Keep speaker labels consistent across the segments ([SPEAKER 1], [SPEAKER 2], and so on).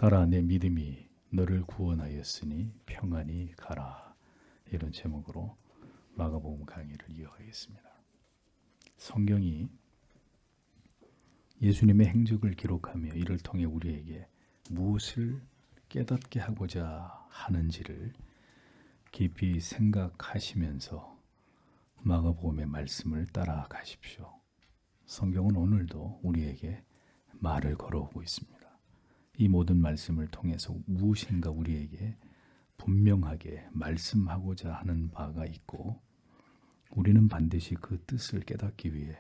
[SPEAKER 1] 따라 내 믿음이 너를 구원하였으니 평안히 가라. 이런 제목으로 마가복음 강의를 이어가겠습니다. 성경이 예수님의 행적을 기록하며 이를 통해 우리에게 무엇을 깨닫게 하고자 하는지를 깊이 생각하시면서 마가복음의 말씀을 따라가십시오. 성경은 오늘도 우리에게 말을 걸어오고 있습니다. 이 모든 말씀을 통해서 무엇인가 우리에게 분명하게 말씀하고자 하는 바가 있고, 우리는 반드시 그 뜻을 깨닫기 위해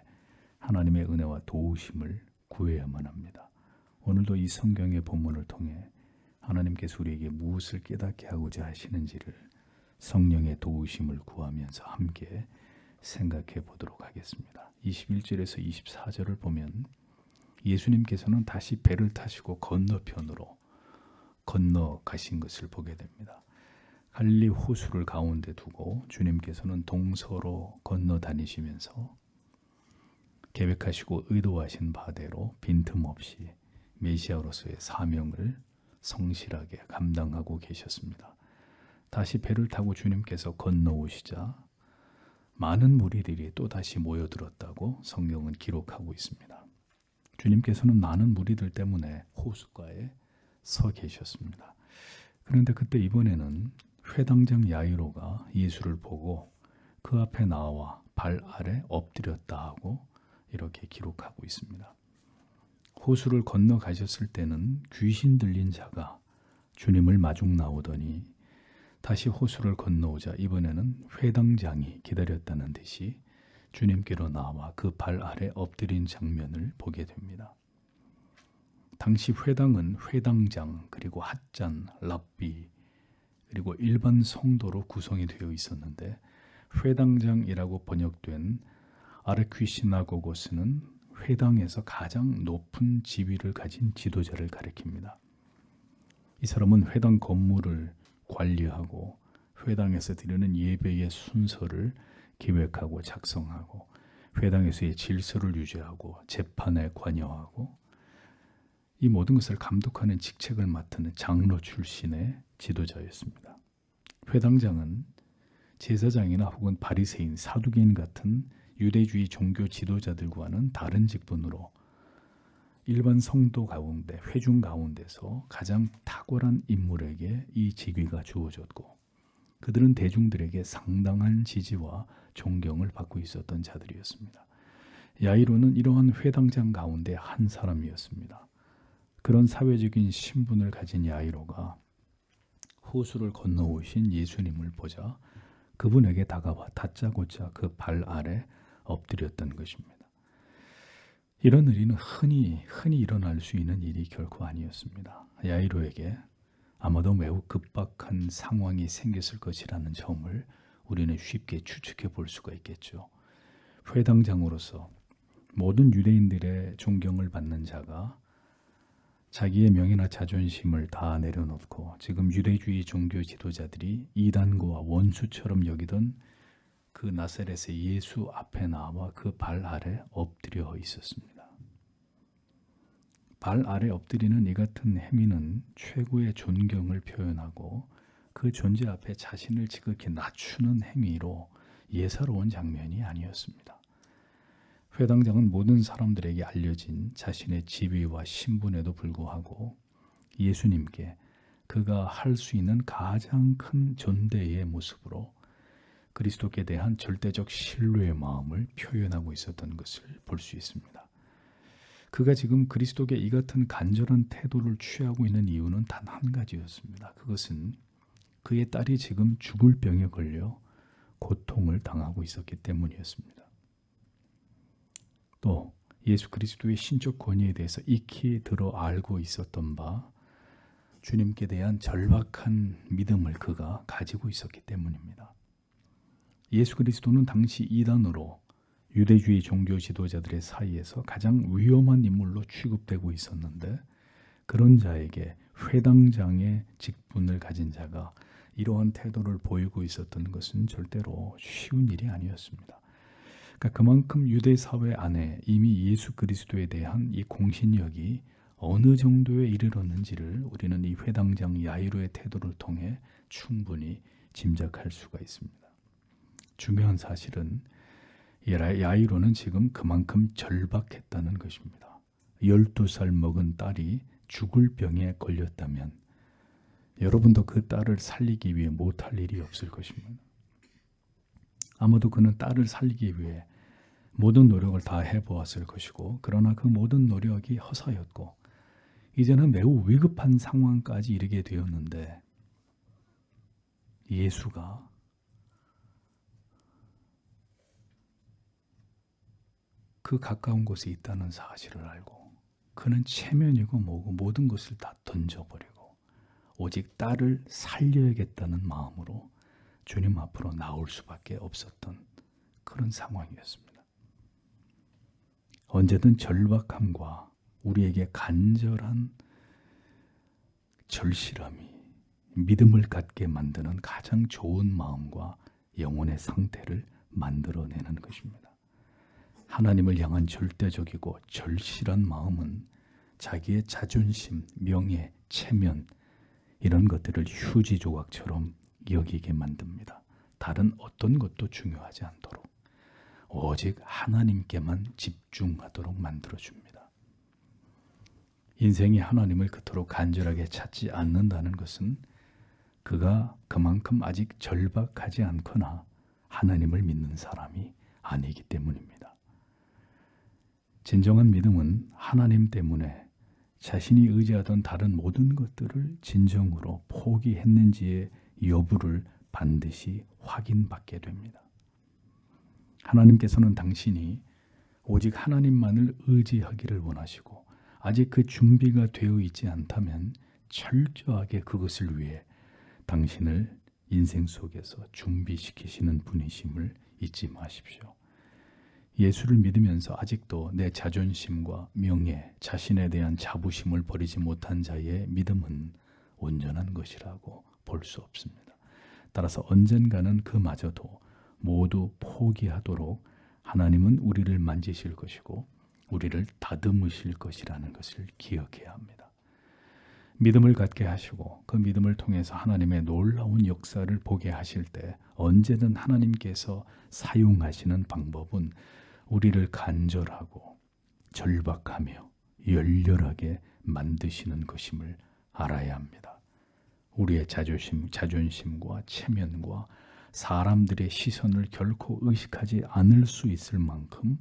[SPEAKER 1] 하나님의 은혜와 도우심을 구해야만 합니다. 오늘도 이 성경의 본문을 통해 하나님께서 우리에게 무엇을 깨닫게 하고자 하시는지를 성령의 도우심을 구하면서 함께 생각해 보도록 하겠습니다. 21절에서 24절을 보면 예수님께서는 다시 배를 타시고 건너편으로 건너가신 것을 보게 됩니다. 갈릴리 호수를 가운데 두고 주님께서는 동서로 건너 다니시면서 계획하시고 의도하신 바대로 빈틈없이 메시아로서의 사명을 성실하게 감당하고 계셨습니다. 다시 배를 타고 주님께서 건너오시자 많은 무리들이 또다시 모여들었다고 성경은 기록하고 있습니다. 주님께서는 많은 무리들 때문에 호숫가에 서 계셨습니다. 그런데 그때 이번에는 회당장 야이로가 예수를 보고 그 앞에 나와 발 아래 엎드렸다 하고 이렇게 기록하고 있습니다. 호수를 건너가셨을 때는 귀신 들린 자가 주님을 마중 나오더니 다시 호수를 건너오자 이번에는 회당장이 기다렸다는 듯이 주님께로 나와 그 발 아래 엎드린 장면을 보게 됩니다. 당시 회당은 회당장, 그리고 핫잔, 랍비, 그리고 일반 성도로 구성이 되어 있었는데, 회당장이라고 번역된 아르퀴시나고고스는 회당에서 가장 높은 지위를 가진 지도자를 가리킵니다. 이 사람은 회당 건물을 관리하고 회당에서 드리는 예배의 순서를 기획하고 작성하고 회당에서의 질서를 유지하고 재판에 관여하고 이 모든 것을 감독하는 직책을 맡은 장로 출신의 지도자였습니다. 회당장은 제사장이나 혹은 바리새인, 사두개인 같은 유대주의 종교 지도자들과는 다른 직분으로 일반 성도 가운데, 회중 가운데서 가장 탁월한 인물에게 이 직위가 주어졌고, 그들은 대중들에게 상당한 지지와 존경을 받고 있었던 자들이었습니다. 야이로는 이러한 회당장 가운데 한 사람이었습니다. 그런 사회적인 신분을 가진 야이로가 호수를 건너오신 예수님을 보자 그분에게 다가와 다짜고짜 그 발 아래 엎드렸던 것입니다. 이런 일은 흔히 일어날 수 있는 일이 결코 아니었습니다. 야이로에게 아마도 매우 급박한 상황이 생겼을 것이라는 점을 우리는 쉽게 추측해 볼 수가 있겠죠. 회당장으로서 모든 유대인들의 존경을 받는 자가 자기의 명예나 자존심을 다 내려놓고 지금 유대주의 종교 지도자들이 이단과 원수처럼 여기던 그 나사렛의 예수 앞에 나와 그 발 아래 엎드려 있었습니다. 발 아래 엎드리는 이 같은 행위는 최고의 존경을 표현하고 그 존재 앞에 자신을 지극히 낮추는 행위로 예사로운 장면이 아니었습니다. 회당장은 모든 사람들에게 알려진 자신의 지위와 신분에도 불구하고 예수님께 그가 할 수 있는 가장 큰 존대의 모습으로 그리스도께 대한 절대적 신뢰의 마음을 표현하고 있었던 것을 볼 수 있습니다. 그가 지금 그리스도께 이 같은 간절한 태도를 취하고 있는 이유는 단 한 가지였습니다. 그것은 그의 딸이 지금 죽을 병에 걸려 고통을 당하고 있었기 때문이었습니다. 또 예수 그리스도의 신적 권위에 대해서 익히 들어 알고 있었던 바 주님께 대한 절박한 믿음을 그가 가지고 있었기 때문입니다. 예수 그리스도는 당시 이단으로 유대주의 종교 지도자들의 사이에서 가장 위험한 인물로 취급되고 있었는데, 그런 자에게 회당장의 직분을 가진 자가 이러한 태도를 보이고 있었던 것은 절대로 쉬운 일이 아니었습니다. 그러니까 그만큼 유대 사회 안에 이미 예수 그리스도에 대한 이 공신력이 어느 정도에 이르렀는지를 우리는 이 회당장 야이로의 태도를 통해 충분히 짐작할 수가 있습니다. 중요한 사실은 야이로는 지금 그만큼 절박했다는 것입니다. 12살 먹은 딸이 죽을 병에 걸렸다면 여러분도 그 딸을 살리기 위해 못할 일이 없을 것입니다. 아마도 그는 딸을 살리기 위해 모든 노력을 다 해보았을 것이고, 그러나 그 모든 노력이 허사였고 이제는 매우 위급한 상황까지 이르게 되었는데 예수가 그 가까운 곳에 있다는 사실을 알고 그는 체면이고 뭐고 모든 것을 다 던져버리고 오직 딸을 살려야겠다는 마음으로 주님 앞으로 나올 수밖에 없었던 그런 상황이었습니다. 언제든 절박함과 우리에게 간절한 절실함이 믿음을 갖게 만드는 가장 좋은 마음과 영혼의 상태를 만들어내는 것입니다. 하나님을 향한 절대적이고 절실한 마음은 자기의 자존심, 명예, 체면 이런 것들을 휴지 조각처럼 여기게 만듭니다. 다른 어떤 것도 중요하지 않도록 오직 하나님께만 집중하도록 만들어줍니다. 인생이 하나님을 그토록 간절하게 찾지 않는다는 것은 그가 그만큼 아직 절박하지 않거나 하나님을 믿는 사람이 아니기 때문입니다. 진정한 믿음은 하나님 때문에 자신이 의지하던 다른 모든 것들을 진정으로 포기했는지의 여부를 반드시 확인받게 됩니다. 하나님께서는 당신이 오직 하나님만을 의지하기를 원하시고 아직 그 준비가 되어 있지 않다면 철저하게 그것을 위해 당신을 인생 속에서 준비시키시는 분이심을 잊지 마십시오. 예수를 믿으면서 아직도 내 자존심과 명예, 자신에 대한 자부심을 버리지 못한 자의 믿음은 온전한 것이라고 볼 수 없습니다. 따라서 언젠가는 그마저도 모두 포기하도록 하나님은 우리를 만지실 것이고 우리를 다듬으실 것이라는 것을 기억해야 합니다. 믿음을 갖게 하시고 그 믿음을 통해서 하나님의 놀라운 역사를 보게 하실 때 언제든 하나님께서 사용하시는 방법은 우리를 간절하고 절박하며 열렬하게 만드시는 것임을 알아야 합니다. 우리의 자존심과 체면과 사람들의 시선을 결코 의식하지 않을 수 있을 만큼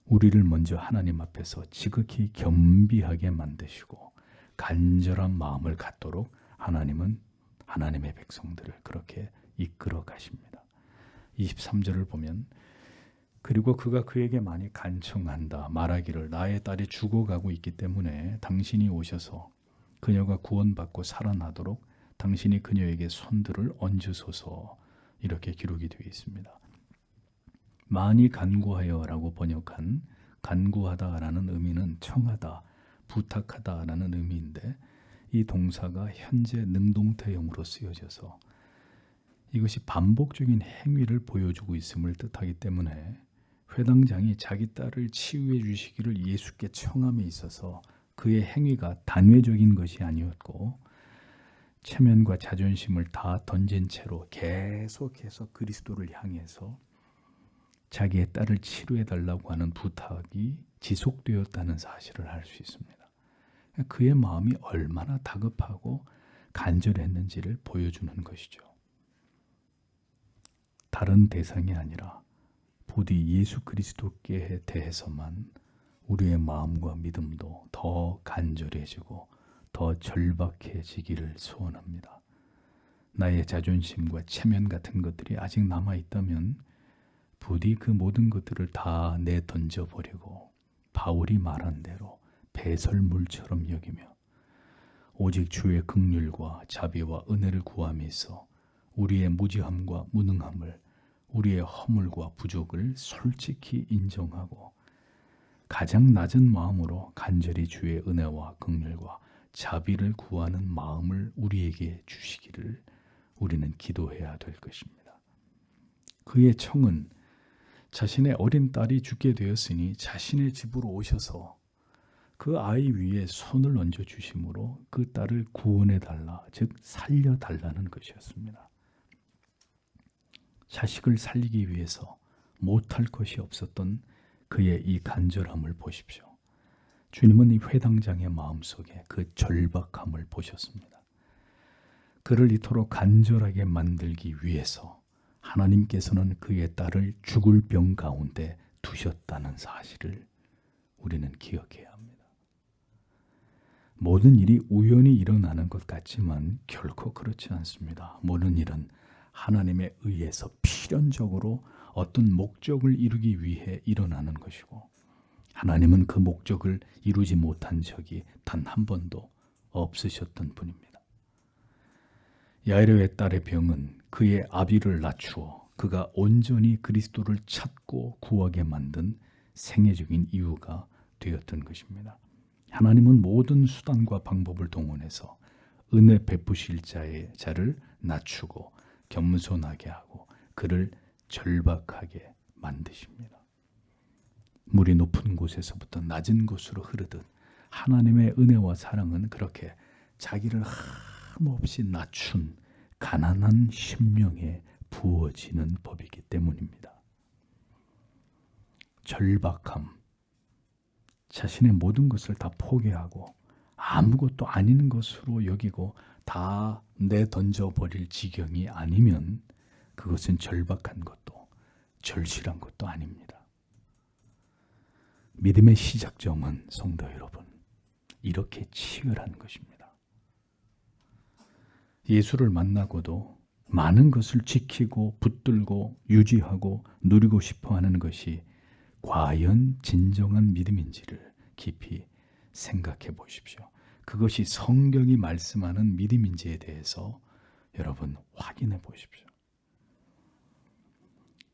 [SPEAKER 1] 우리를 먼저 하나님 앞에서 지극히 겸비하게 만드시고 간절한 마음을 갖도록 하나님은 하나님의 백성들을 그렇게 이끌어 가십니다. 23절을 보면 그리고 그가 그에게 많이 간청한다 말하기를 나의 딸이 죽어가고 있기 때문에 당신이 오셔서 그녀가 구원받고 살아나도록 당신이 그녀에게 손들을 얹으소서 이렇게 기록이 되어 있습니다. 많이 간구하여라고 번역한 간구하다라는 의미는 청하다, 부탁하다라는 의미인데 이 동사가 현재 능동태형으로 쓰여져서 이것이 반복적인 행위를 보여주고 있음을 뜻하기 때문에 회당장이 자기 딸을 치유해 주시기를 예수께 청함에 있어서 그의 행위가 단회적인 것이 아니었고 체면과 자존심을 다 던진 채로 계속해서 그리스도를 향해서 자기의 딸을 치료해 달라고 하는 부탁이 지속되었다는 사실을 알 수 있습니다. 그의 마음이 얼마나 다급하고 간절했는지를 보여주는 것이죠. 다른 대상이 아니라 부디 예수 그리스도께 대해서만 우리의 마음과 믿음도 더 간절해지고 더 절박해지기를 소원합니다. 나의 자존심과 체면 같은 것들이 아직 남아있다면 부디 그 모든 것들을 다 내던져버리고 바울이 말한 대로 배설물처럼 여기며 오직 주의 긍휼과 자비와 은혜를 구함에 있어 우리의 무지함과 무능함을 우리의 허물과 부족을 솔직히 인정하고 가장 낮은 마음으로 간절히 주의 은혜와 긍휼과 자비를 구하는 마음을 우리에게 주시기를 우리는 기도해야 될 것입니다. 그의 청은 자신의 어린 딸이 죽게 되었으니 자신의 집으로 오셔서 그 아이 위에 손을 얹어 주심으로 그 딸을 구원해 달라, 즉 살려 달라는 것이었습니다. 자식을 살리기 위해서 못할 것이 없었던 그의 이 간절함을 보십시오. 주님은 이 회당장의 마음속에 그 절박함을 보셨습니다. 그를 이토록 간절하게 만들기 위해서 하나님께서는 그의 딸을 죽을 병 가운데 두셨다는 사실을 우리는 기억해야 합니다. 모든 일이 우연히 일어나는 것 같지만 결코 그렇지 않습니다. 모든 일은 하나님에 의해서 필연적으로 어떤 목적을 이루기 위해 일어나는 것이고, 하나님은 그 목적을 이루지 못한 적이 단 한 번도 없으셨던 분입니다. 야이로의 딸의 병은 그의 아비를 낮추어 그가 온전히 그리스도를 찾고 구하게 만든 생애적인 이유가 되었던 것입니다. 하나님은 모든 수단과 방법을 동원해서 은혜 베푸실 자를 낮추고 겸손하게 하고 그를 절박하게 만드십니다. 물이 높은 곳에서부터 낮은 곳으로 흐르듯 하나님의 은혜와 사랑은 그렇게 자기를 한없이 낮춘 가난한 심령에 부어지는 법이기 때문입니다. 절박함, 자신의 모든 것을 다 포기하고 아무것도 아닌 것으로 여기고 다 내던져버릴 지경이 아니면 그것은 절박한 것도 절실한 것도 아닙니다. 믿음의 시작점은 성도 여러분, 이렇게 치열한 것입니다. 예수를 만나고도 많은 것을 지키고 붙들고 유지하고 누리고 싶어하는 것이 과연 진정한 믿음인지를 깊이 생각해 보십시오. 그것이 성경이 말씀하는 믿음인지에 대해서 여러분 확인해 보십시오.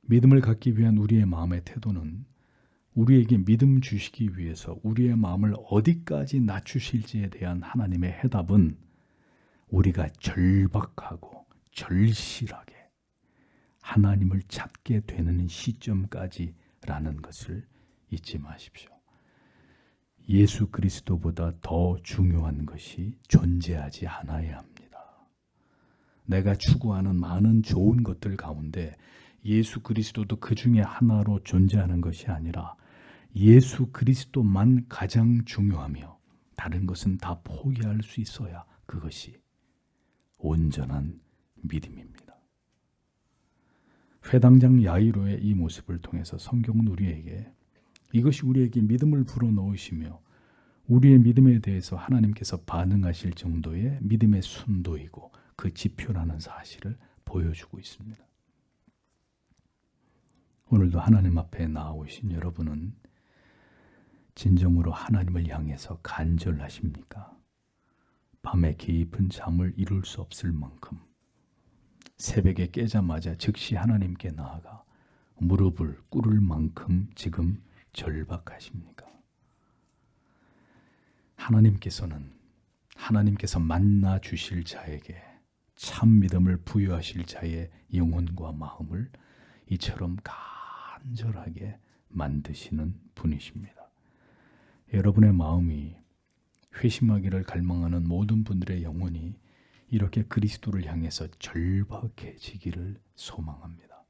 [SPEAKER 1] 믿음을 갖기 위한 우리의 마음의 태도는 우리에게 믿음 주시기 위해서 우리의 마음을 어디까지 낮추실지에 대한 하나님의 해답은 우리가 절박하고 절실하게 하나님을 찾게 되는 시점까지라는 것을 잊지 마십시오. 예수 그리스도보다 더 중요한 것이 존재하지 않아야 합니다. 내가 추구하는 많은 좋은 것들 가운데 예수 그리스도도 그 중에 하나로 존재하는 것이 아니라 예수 그리스도만 가장 중요하며 다른 것은 다 포기할 수 있어야 그것이 온전한 믿음입니다. 회당장 야이로의 이 모습을 통해서 성경은 우리에게 이것이 우리에게 믿음을 불어넣으시며 우리의 믿음에 대해서 하나님께서 반응하실 정도의 믿음의 순도이고 그 지표라는 사실을 보여주고 있습니다. 오늘도 하나님 앞에 나오신 여러분은 진정으로 하나님을 향해서 간절하십니까? 밤에 깊은 잠을 이룰 수 없을 만큼 새벽에 깨자마자 즉시 하나님께 나아가 무릎을 꿇을 만큼 지금 절박하십니까? 하나님께서 만나 주실 자에게 참 믿음을 부여하실 자의 영혼과 마음을 이처럼 간절하게 만드시는 분이십니다. 여러분의 마음이 회심하기를 갈망하는 모든 분들의 영혼이 이렇게 그리스도를 향해서 절박해지기를 소망합니다.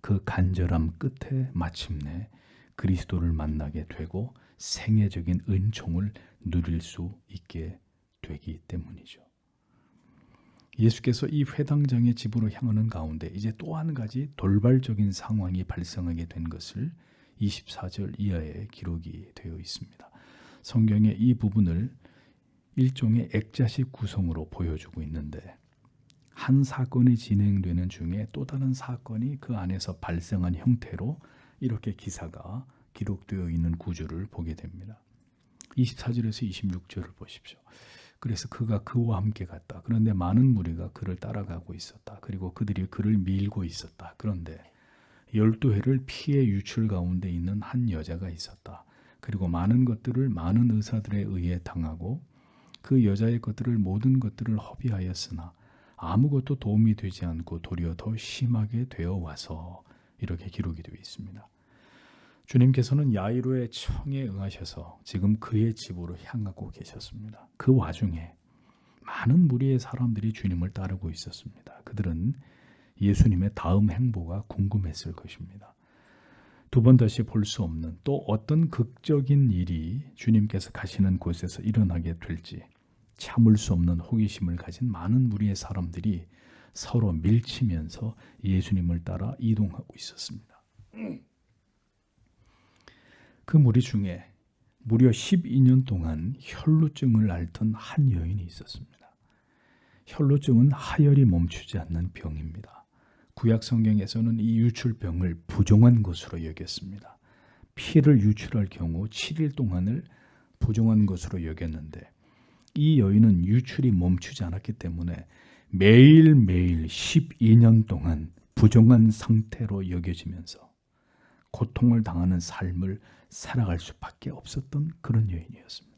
[SPEAKER 1] 그 간절함 끝에 마침내 그리스도를 만나게 되고 생애적인 은총을 누릴 수 있게 되기 때문이죠. 예수께서 이 회당장의 집으로 향하는 가운데 이제 또 한 가지 돌발적인 상황이 발생하게 된 것을 24절 이하에 기록이 되어 있습니다. 성경의 이 부분을 일종의 액자식 구성으로 보여주고 있는데 한 사건이 진행되는 중에 또 다른 사건이 그 안에서 발생한 형태로 이렇게 기사가 기록되어 있는 구조를 보게 됩니다. 24절에서 26절을 보십시오. 그래서 그가 그와 함께 갔다. 그런데 많은 무리가 그를 따라가고 있었다. 그리고 그들이 그를 밀고 있었다. 그런데 12해를 피해 유출 가운데 있는 한 여자가 있었다. 그리고 많은 것들을 많은 의사들에 의해 당하고 그 여자의 것들을 모든 것들을 허비하였으나 아무것도 도움이 되지 않고 도리어 더 심하게 되어 와서 이렇게 기록이 되어 있습니다. 주님께서는 야이로의 청에 응하셔서 지금 그의 집으로 향하고 계셨습니다. 그 와중에 많은 무리의 사람들이 주님을 따르고 있었습니다. 그들은 예수님의 다음 행보가 궁금했을 것입니다. 두 번 다시 볼 수 없는 또 어떤 극적인 일이 주님께서 가시는 곳에서 일어나게 될지 참을 수 없는 호기심을 가진 많은 무리의 사람들이 서로 밀치면서 예수님을 따라 이동하고 있었습니다. 그 무리 중에 무려 12년 동안 혈루증을 앓던 한 여인이 있었습니다. 혈루증은 하열이 멈추지 않는 병입니다. 구약 성경에서는 이 유출병을 부정한 것으로 여겼습니다. 피를 유출할 경우 7일 동안을 부정한 것으로 여겼는데 이 여인은 유출이 멈추지 않았기 때문에 매일매일 12년 동안 부정한 상태로 여겨지면서 고통을 당하는 삶을 살아갈 수밖에 없었던 그런 여인이었습니다.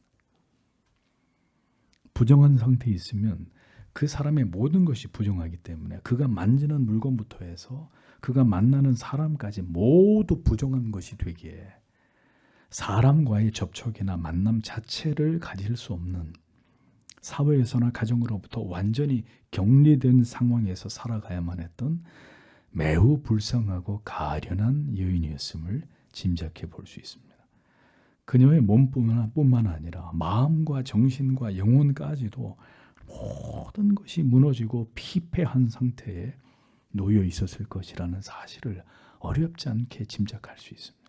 [SPEAKER 1] 부정한 상태에 있으면 그 사람의 모든 것이 부정하기 때문에 그가 만지는 물건부터 해서 그가 만나는 사람까지 모두 부정한 것이 되기에 사람과의 접촉이나 만남 자체를 가질 수 없는 사회에서나 가정으로부터 완전히 격리된 상황에서 살아가야만 했던 매우 불쌍하고 가련한 여인이었음을 짐작해 볼 수 있습니다. 그녀의 몸뿐만 아니라 마음과 정신과 영혼까지도 모든 것이 무너지고 피폐한 상태에 놓여 있었을 것이라는 사실을 어렵지 않게 짐작할 수 있습니다.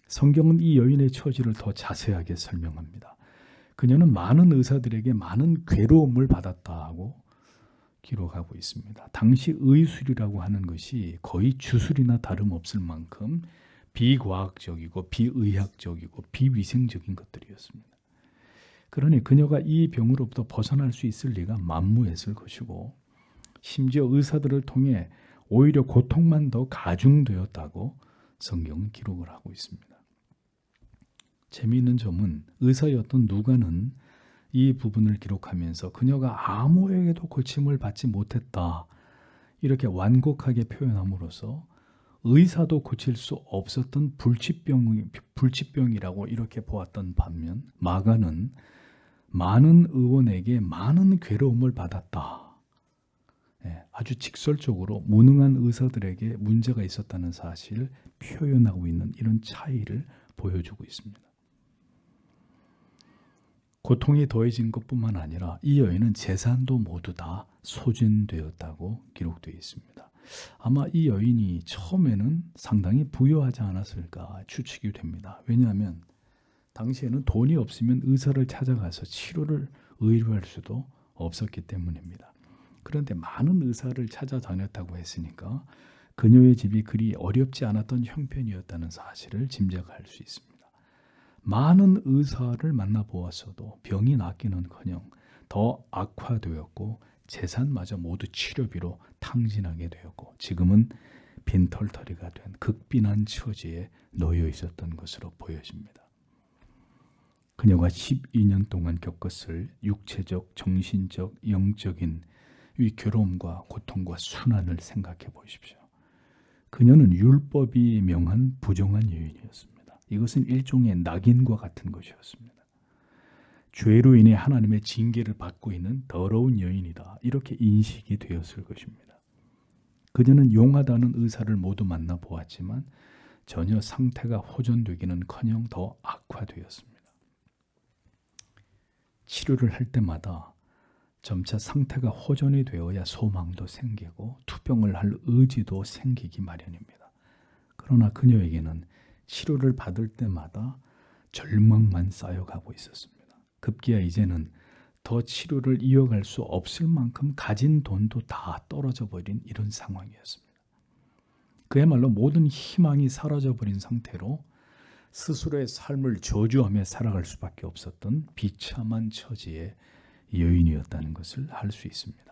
[SPEAKER 1] 성경은 이 여인의 처지를 더 자세하게 설명합니다. 그녀는 많은 의사들에게 많은 괴로움을 받았다고 기록하고 있습니다. 당시 의술이라고 하는 것이 거의 주술이나 다름없을 만큼 비과학적이고 비의학적이고 비위생적인 것들이었습니다. 그러니 그녀가 이 병으로부터 벗어날 수 있을 리가 만무했을 것이고 심지어 의사들을 통해 오히려 고통만 더 가중되었다고 성경은 기록을 하고 있습니다. 재미있는 점은 의사였던 누가는 이 부분을 기록하면서 그녀가 아무에게도 고침을 받지 못했다 이렇게 완곡하게 표현함으로써 의사도 고칠 수 없었던 불치병이라고 이렇게 보았던 반면 마가는 많은 의원에게 많은 괴로움을 받았다. 아주 직설적으로 무능한 의사들에게 문제가 있었다는 사실을 표현하고 있는 이런 차이를 보여주고 있습니다. 고통이 더해진 것뿐만 아니라 이 여인은 재산도 모두 다 소진되었다고 기록되어 있습니다. 아마 이 여인이 처음에는 상당히 부유하지 않았을까 추측이 됩니다. 왜냐하면 당시에는 돈이 없으면 의사를 찾아가서 치료를 의뢰할 수도 없었기 때문입니다. 그런데 많은 의사를 찾아다녔다고 했으니까 그녀의 집이 그리 어렵지 않았던 형편이었다는 사실을 짐작할 수 있습니다. 많은 의사를 만나보았어도 병이 낫기는커녕 더 악화되었고 재산마저 모두 치료비로 탕진하게 되었고 지금은 빈털터리가 된 극빈한 처지에 놓여 있었던 것으로 보여집니다. 그녀가 12년 동안 겪었을 육체적, 정신적, 영적인 이 괴로움과 고통과 순환을 생각해 보십시오. 그녀는 율법이 명한 부정한 여인이었습니다. 이것은 일종의 낙인과 같은 것이었습니다. 죄로 인해 하나님의 징계를 받고 있는 더러운 여인이다. 이렇게 인식이 되었을 것입니다. 그녀는 용하다는 의사를 모두 만나보았지만 전혀 상태가 호전되기는커녕 더 악화되었습니다. 치료를 할 때마다 점차 상태가 호전이 되어야 소망도 생기고 투병을 할 의지도 생기기 마련입니다. 그러나 그녀에게는 치료를 받을 때마다 절망만 쌓여가고 있었습니다. 급기야 이제는 더 치료를 이어갈 수 없을 만큼 가진 돈도 다 떨어져 버린 이런 상황이었습니다. 그야말로 모든 희망이 사라져버린 상태로 스스로의 삶을 저주하며 살아갈 수밖에 없었던 비참한 처지의 여인이었다는 것을 알 수 있습니다.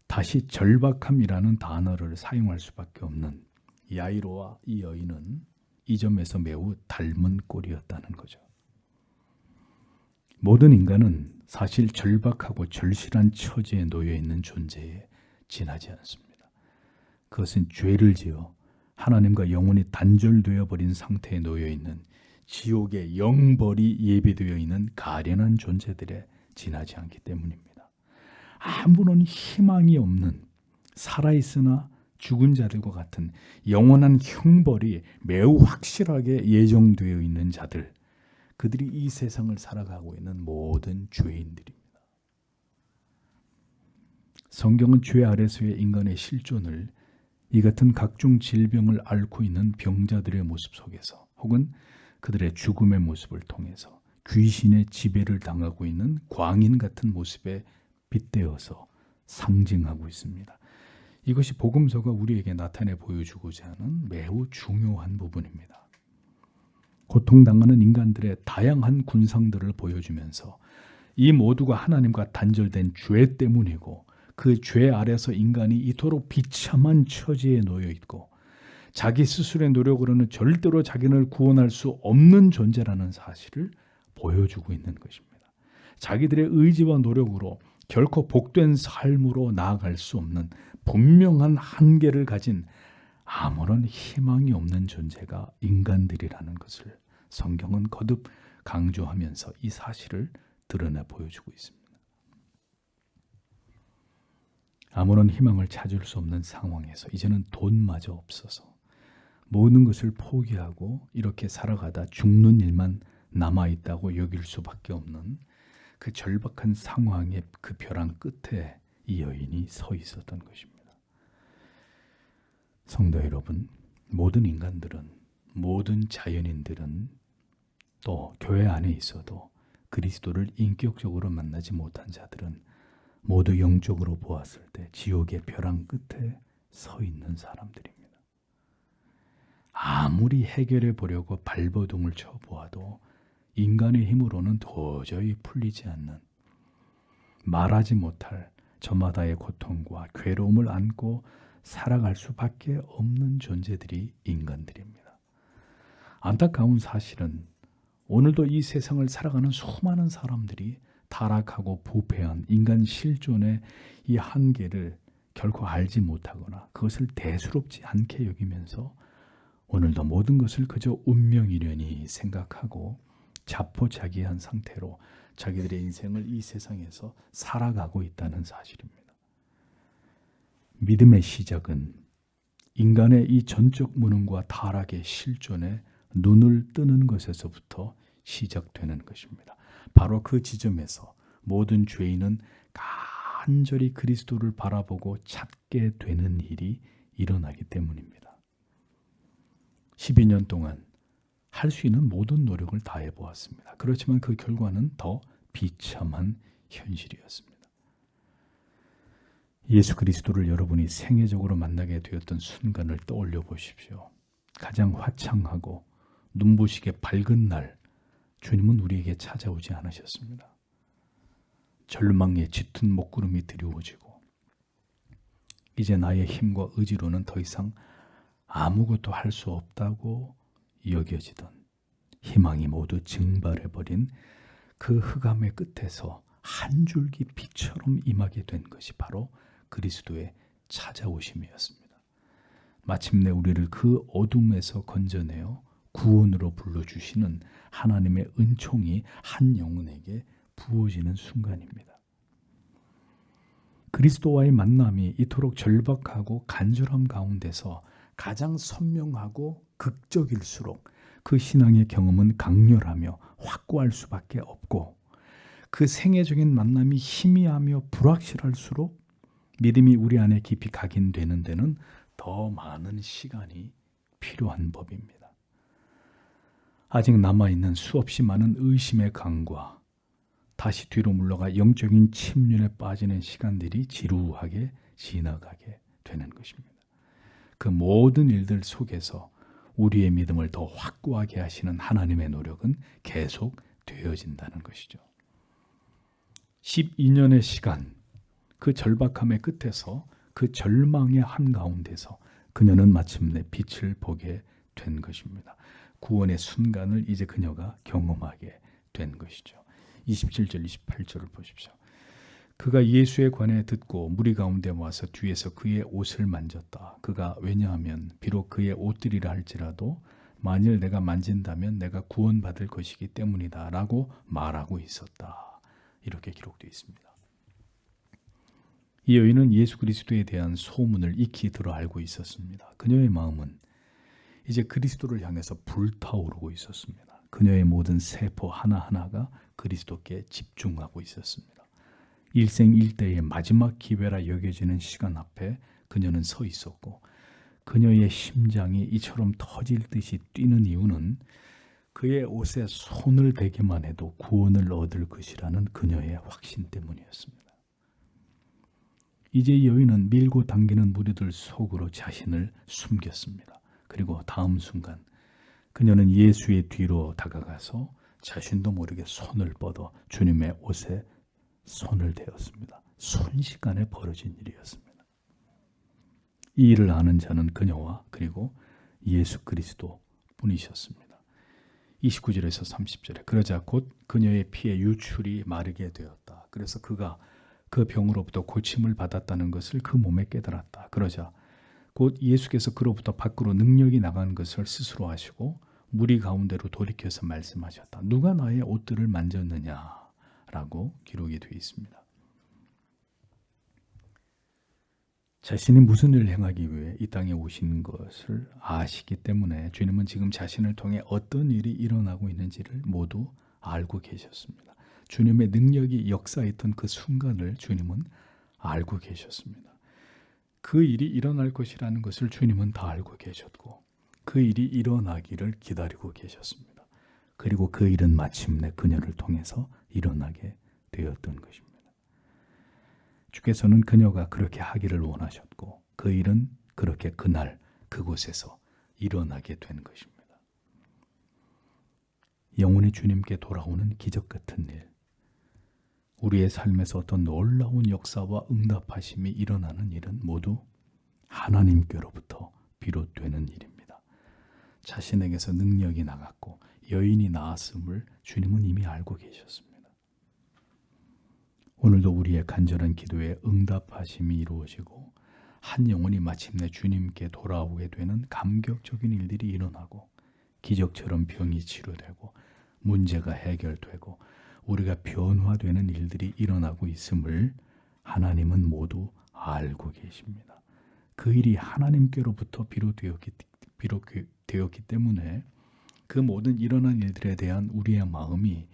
[SPEAKER 1] 다시 절박함이라는 단어를 사용할 수밖에 없는 야이로와 이 여인은 이 점에서 매우 닮은 꼴이었다는 거죠. 모든 인간은 사실 절박하고 절실한 처지에 놓여 있는 존재에 지나지 않습니다. 그것은 죄를 지어 하나님과 영원히 단절되어 버린 상태에 놓여 있는 지옥의 영벌이 예비되어 있는 가련한 존재들에 지나지 않기 때문입니다. 아무런 희망이 없는 살아있으나 죽은 자들과 같은 영원한 형벌이 매우 확실하게 예정되어 있는 자들, 그들이 이 세상을 살아가고 있는 모든 죄인들입니다. 성경은 죄 아래서의 인간의 실존을 이 같은 각종 질병을 앓고 있는 병자들의 모습 속에서 혹은 그들의 죽음의 모습을 통해서 귀신의 지배를 당하고 있는 광인 같은 모습에 빗대어서 상징하고 있습니다. 이것이 복음서가 우리에게 나타내 보여주고자 하는 매우 중요한 부분입니다. 고통당하는 인간들의 다양한 군상들을 보여주면서 이 모두가 하나님과 단절된 죄 때문이고 그 죄 아래서 인간이 이토록 비참한 처지에 놓여 있고 자기 스스로의 노력으로는 절대로 자기를 구원할 수 없는 존재라는 사실을 보여주고 있는 것입니다. 자기들의 의지와 노력으로 결코 복된 삶으로 나아갈 수 없는 분명한 한계를 가진 아무런 희망이 없는 존재가 인간들이라는 것을 성경은 거듭 강조하면서 이 사실을 드러내 보여주고 있습니다. 아무런 희망을 찾을 수 없는 상황에서 이제는 돈마저 없어서 모든 것을 포기하고 이렇게 살아가다 죽는 일만 남아있다고 여길 수밖에 없는 그 절박한 상황의 그 벼랑 끝에 이 여인이 서 있었던 것입니다. 성도 여러분, 모든 인간들은, 모든 자연인들은 또 교회 안에 있어도 그리스도를 인격적으로 만나지 못한 자들은 모두 영적으로 보았을 때 지옥의 벼랑 끝에 서 있는 사람들입니다. 아무리 해결해 보려고 발버둥을 쳐보아도 인간의 힘으로는 도저히 풀리지 않는, 말하지 못할 저마다의 고통과 괴로움을 안고 살아갈 수밖에 없는 존재들이 인간들입니다. 안타까운 사실은 오늘도 이 세상을 살아가는 수많은 사람들이 타락하고 부패한 인간 실존의 이 한계를 결코 알지 못하거나 그것을 대수롭지 않게 여기면서 오늘도 모든 것을 그저 운명이려니 생각하고 자포자기한 상태로 자기들의 인생을 이 세상에서 살아가고 있다는 사실입니다. 믿음의 시작은 인간의 이 전적 무능과 타락의 실존에 눈을 뜨는 것에서부터 시작되는 것입니다. 바로 그 지점에서 모든 죄인은 간절히 그리스도를 바라보고 찾게 되는 일이 일어나기 때문입니다. 12년 동안 할 수 있는 모든 노력을 다해 보았습니다. 그렇지만 그 결과는 더 비참한 현실이었습니다. 예수 그리스도를 여러분이 생애적으로 만나게 되었던 순간을 떠올려 보십시오. 가장 화창하고 눈부시게 밝은 날, 주님은 우리에게 찾아오지 않으셨습니다. 절망에 짙은 먹구름이 드리워지고 이제 나의 힘과 의지로는 더 이상 아무것도 할 수 없다고 여겨지던 희망이 모두 증발해버린 그 흑암의 끝에서 한 줄기 빛처럼 임하게 된 것이 바로 그리스도의 찾아오심이었습니다. 마침내 우리를 그 어둠에서 건져내어 구원으로 불러주시는 하나님의 은총이 한 영혼에게 부어지는 순간입니다. 그리스도와의 만남이 이토록 절박하고 간절함 가운데서 가장 선명하고 극적일수록 그 신앙의 경험은 강렬하며 확고할 수밖에 없고 그 생애적인 만남이 희미하며 불확실할수록 믿음이 우리 안에 깊이 각인되는 데는 더 많은 시간이 필요한 법입니다. 아직 남아있는 수없이 많은 의심의 강과 다시 뒤로 물러가 영적인 침륜에 빠지는 시간들이 지루하게 지나가게 되는 것입니다. 그 모든 일들 속에서 우리의 믿음을 더 확고하게 하시는 하나님의 노력은 계속 되어진다는 것이죠. 12년의 시간, 그 절박함의 끝에서 그 절망의 한가운데서 그녀는 마침내 빛을 보게 된 것입니다. 구원의 순간을 이제 그녀가 경험하게 된 것이죠. 27절, 28절을 보십시오. 그가 예수에 관해 듣고 무리 가운데 와서 뒤에서 그의 옷을 만졌다. 그가 왜냐하면 비록 그의 옷들이라 할지라도 만일 내가 만진다면 내가 구원받을 것이기 때문이다 라고 말하고 있었다. 이렇게 기록되어 있습니다. 이 여인은 예수 그리스도에 대한 소문을 익히 들어 알고 있었습니다. 그녀의 마음은 이제 그리스도를 향해서 불타오르고 있었습니다. 그녀의 모든 세포 하나하나가 그리스도께 집중하고 있었습니다. 일생일대의 마지막 기회라 여겨지는 시간 앞에 그녀는 서 있었고 그녀의 심장이 이처럼 터질 듯이 뛰는 이유는 그의 옷에 손을 대기만 해도 구원을 얻을 것이라는 그녀의 확신 때문이었습니다. 이제 이 여인은 밀고 당기는 무리들 속으로 자신을 숨겼습니다. 그리고 다음 순간 그녀는 예수의 뒤로 다가가서 자신도 모르게 손을 뻗어 주님의 옷에 손을 대었습니다. 순식간에 벌어진 일이었습니다. 이 일을 아는 자는 그녀와 그리고 예수 그리스도 뿐이셨습니다. 29절에서 30절에 그러자 곧 그녀의 피의 유출이 마르게 되었다. 그래서 그가 그 병으로부터 고침을 받았다는 것을 그 몸에 깨달았다. 그러자 곧 예수께서 그로부터 밖으로 능력이 나간 것을 스스로 아시고 무리 가운데로 돌이켜서 말씀하셨다. 누가 나의 옷들을 만졌느냐라고 기록이 되어 있습니다. 자신이 무슨 일을 행하기 위해 이 땅에 오신 것을 아시기 때문에 주님은 지금 자신을 통해 어떤 일이 일어나고 있는지를 모두 알고 계셨습니다. 주님의 능력이 역사했던 그 순간을 주님은 알고 계셨습니다. 그 일이 일어날 것이라는 것을 주님은 다 알고 계셨고 그 일이 일어나기를 기다리고 계셨습니다. 그리고 그 일은 마침내 그녀를 통해서 일어나게 되었던 것입니다. 주께서는 그녀가 그렇게 하기를 원하셨고 그 일은 그렇게 그날 그곳에서 일어나게 된 것입니다. 영원히 주님께 돌아오는 기적 같은 일, 우리의 삶에서 어떤 놀라운 역사와 응답하심이 일어나는 일은 모두 하나님께로부터 비롯되는 일입니다. 자신에게서 능력이 나갔고 여인이 나았음을 주님은 이미 알고 계셨습니다. 오늘도 우리의 간절한 기도에 응답하심이 이루어지고 한 영혼이 마침내 주님께 돌아오게 되는 감격적인 일들이 일어나고 기적처럼 병이 치료되고 문제가 해결되고 우리가 변화되는 일들이 일어나고 있음을 하나님은 모두 알고 계십니다. 그 일이 하나님께로부터 비롯되었기 때문에 그 모든 일어난 일들에 대한 우리의 마음이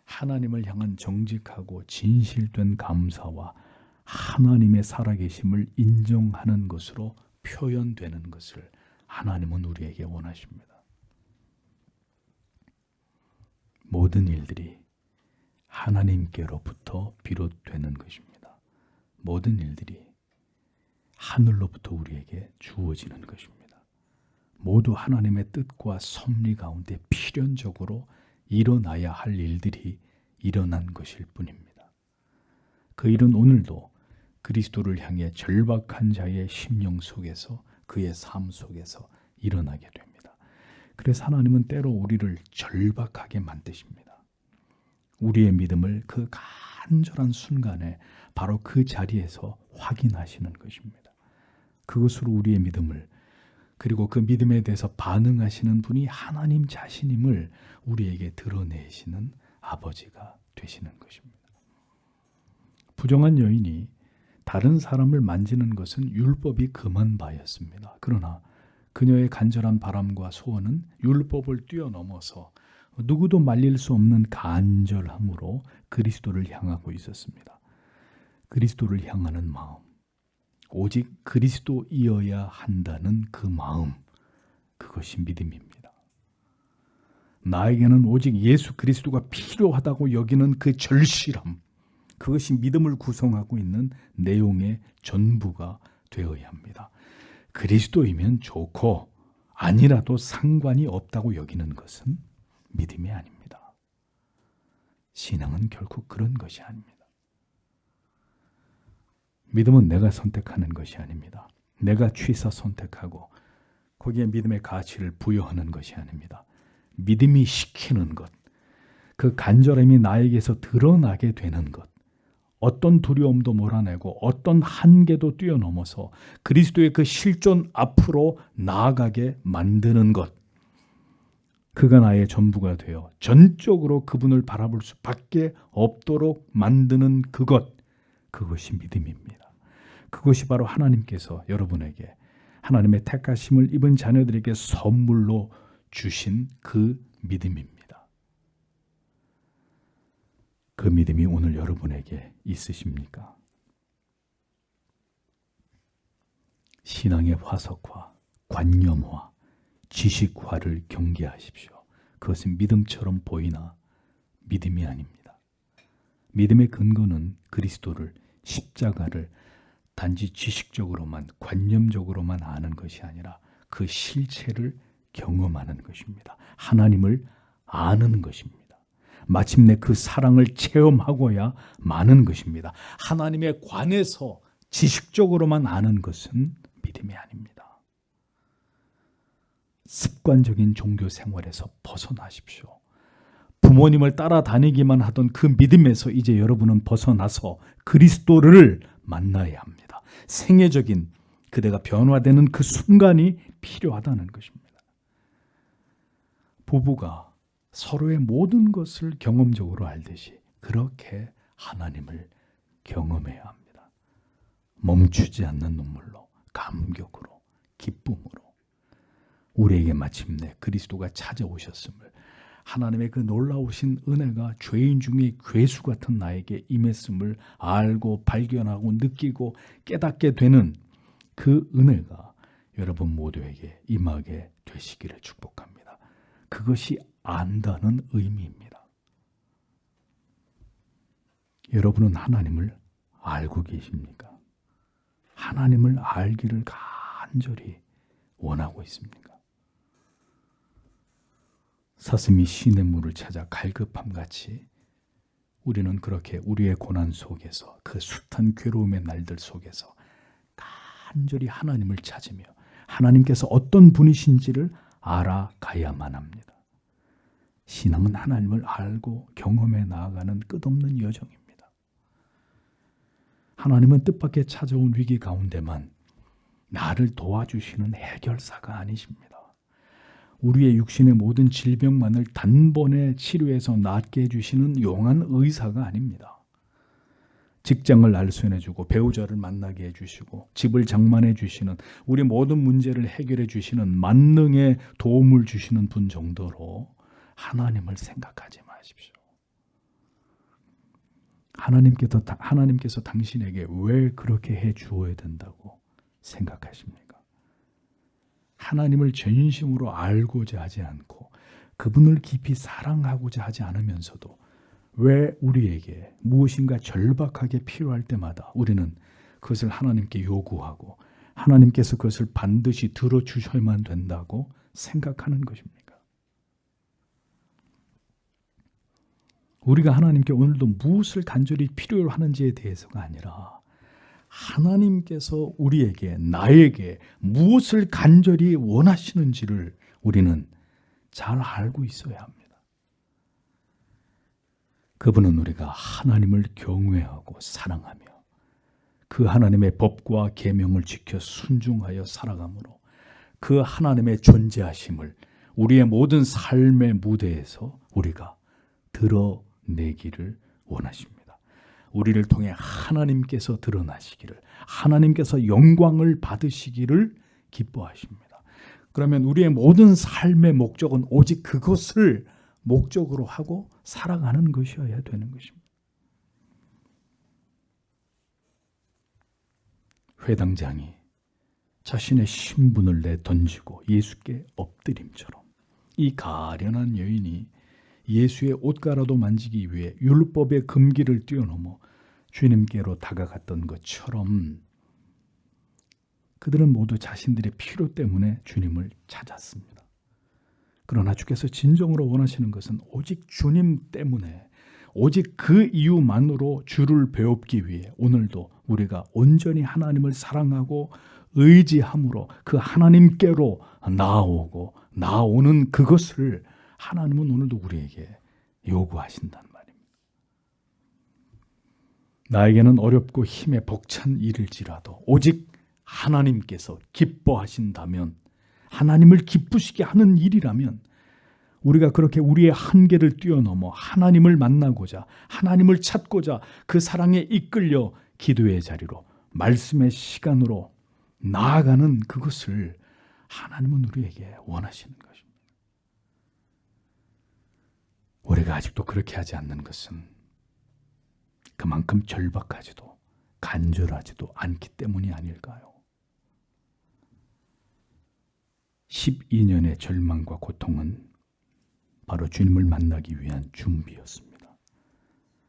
[SPEAKER 1] 하나님을 향한 정직하고 진실된 감사와 하나님의 살아계심을 인정하는 것으로 표현되는 것을 하나님은 우리에게 원하십니다. 모든 일들이 하나님께로부터 비롯되는 것입니다. 모든 일들이 하늘로부터 우리에게 주어지는 것입니다. 모두 하나님의 뜻과 섭리 가운데 필연적으로 일어나야 할 일들이 일어난 것일 뿐입니다. 그 일은 오늘도 그리스도를 향해 절박한 자의 심령 속에서 그의 삶 속에서 일어나게 됩니다. 그래서 하나님은 때로 우리를 절박하게 만드십니다. 우리의 믿음을 그 간절한 순간에 바로 그 자리에서 확인하시는 것입니다. 그것으로 우리의 믿음을 그리고 그 믿음에 대해서 반응하시는 분이 하나님 자신임을 우리에게 드러내시는 아버지가 되시는 것입니다. 부정한 여인이 다른 사람을 만지는 것은 율법이 금한 바였습니다. 그러나 그녀의 간절한 바람과 소원은 율법을 뛰어넘어서 누구도 말릴 수 없는 간절함으로 그리스도를 향하고 있었습니다. 그리스도를 향하는 마음, 오직 그리스도이어야 한다는 그 마음, 그것이 믿음입니다. 나에게는 오직 예수 그리스도가 필요하다고 여기는 그 절실함, 그것이 믿음을 구성하고 있는 내용의 전부가 되어야 합니다. 그리스도이면 좋고 아니라도 상관이 없다고 여기는 것은 믿음이 아닙니다. 신앙은 결코 그런 것이 아닙니다. 믿음은 내가 선택하는 것이 아닙니다. 내가 취사 선택하고 거기에 믿음의 가치를 부여하는 것이 아닙니다. 믿음이 시키는 것, 그 간절함이 나에게서 드러나게 되는 것, 어떤 두려움도 몰아내고 어떤 한계도 뛰어넘어서 그리스도의 그 실존 앞으로 나아가게 만드는 것. 그가 나의 전부가 되어 전적으로 그분을 바라볼 수밖에 없도록 만드는 그것이 믿음입니다. 그것이 바로 하나님께서 여러분에게 하나님의 택하심을 입은 자녀들에게 선물로 주신 그 믿음입니다. 그 믿음이 오늘 여러분에게 있으십니까? 신앙의 화석화, 관념화, 지식화를 경계하십시오. 그것은 믿음처럼 보이나 믿음이 아닙니다. 믿음의 근거는 그리스도를, 십자가를 단지 지식적으로만, 관념적으로만 아는 것이 아니라 그 실체를 경험하는 것입니다. 하나님을 아는 것입니다. 마침내 그 사랑을 체험하고야 마는 것입니다. 하나님에 관해서 지식적으로만 아는 것은 믿음이 아닙니다. 습관적인 종교 생활에서 벗어나십시오. 부모님을 따라다니기만 하던 그 믿음에서 이제 여러분은 벗어나서 그리스도를 만나야 합니다. 생애적인 그대가 변화되는 그 순간이 필요하다는 것입니다. 부부가 서로의 모든 것을 경험적으로 알듯이 그렇게 하나님을 경험해야 합니다. 멈추지 않는 눈물로, 감격으로, 기쁨으로 우리에게 마침내 그리스도가 찾아오셨음을, 하나님의 그 놀라우신 은혜가 죄인 중에 괴수 같은 나에게 임했음을 알고 발견하고 느끼고 깨닫게 되는 그 은혜가 여러분 모두에게 임하게 되시기를 축복합니다. 그것이 안다는 의미입니다. 여러분은 하나님을 알고 계십니까? 하나님을 알기를 간절히 원하고 있습니까? 사슴이 시냇 물을 찾아 갈급함같이 우리는 그렇게 우리의 고난 속에서 그 숱한 괴로움의 날들 속에서 간절히 하나님을 찾으며 하나님께서 어떤 분이신지를 알아가야만 합니다. 신앙은 하나님을 알고 경험해 나아가는 끝없는 여정입니다. 하나님은 뜻밖의 찾아온 위기 가운데만 나를 도와주시는 해결사가 아니십니다. 우리의 육신의 모든 질병만을 단번에 치료해서 낫게 해주시는 용한 의사가 아닙니다. 직장을 알선해주고 배우자를 만나게 해주시고 집을 장만해 주시는, 우리 모든 문제를 해결해 주시는 만능의 도움을 주시는 분 정도로 하나님을 생각하지 마십시오. 하나님께서 당신에게 왜 그렇게 해 주어야 된다고 생각하십니까? 하나님을 전심으로 알고자 하지 않고 그분을 깊이 사랑하고자 하지 않으면서도 왜 우리에게 무엇인가 절박하게 필요할 때마다 우리는 그것을 하나님께 요구하고 하나님께서 그것을 반드시 들어주셔야만 된다고 생각하는 것입니까? 우리가 하나님께 오늘도 무엇을 간절히 필요로 하는지에 대해서가 아니라 하나님께서 우리에게, 나에게 무엇을 간절히 원하시는지를 우리는 잘 알고 있어야 합니다. 그분은 우리가 하나님을 경외하고 사랑하며 그 하나님의 법과 계명을 지켜 순종하여 살아감으로 그 하나님의 존재하심을 우리의 모든 삶의 무대에서 우리가 드러내기를 원하십니다. 우리를 통해 하나님께서 드러나시기를, 하나님께서 영광을 받으시기를 기뻐하십니다. 그러면 우리의 모든 삶의 목적은 오직 그것을 목적으로 하고 살아가는 것이어야 되는 것입니다. 회당장이 자신의 신분을 내던지고 예수께 엎드림처럼 이 가련한 여인이 예수의 옷가라도 만지기 위해 율법의 금기를 뛰어넘어 주님께로 다가갔던 것처럼 그들은 모두 자신들의 필요 때문에 주님을 찾았습니다. 그러나 주께서 진정으로 원하시는 것은 오직 주님 때문에, 오직 그 이유만으로 주를 배웁기 위해 오늘도 우리가 온전히 하나님을 사랑하고 의지함으로 그 하나님께로 나아오는 그것을 하나님은 오늘도 우리에게 요구하신단 말입니다. 나에게는 어렵고 힘에 벅찬 일일지라도 오직 하나님께서 기뻐하신다면, 하나님을 기쁘시게 하는 일이라면 우리가 그렇게 우리의 한계를 뛰어넘어 하나님을 만나고자, 하나님을 찾고자 그 사랑에 이끌려 기도의 자리로, 말씀의 시간으로 나아가는 그것을 하나님은 우리에게 원하시는 것입니다. 우리가 아직도 그렇게 하지 않는 것은 그만큼 절박하지도 간절하지도 않기 때문이 아닐까요? 12년의 절망과 고통은 바로 주님을 만나기 위한 준비였습니다.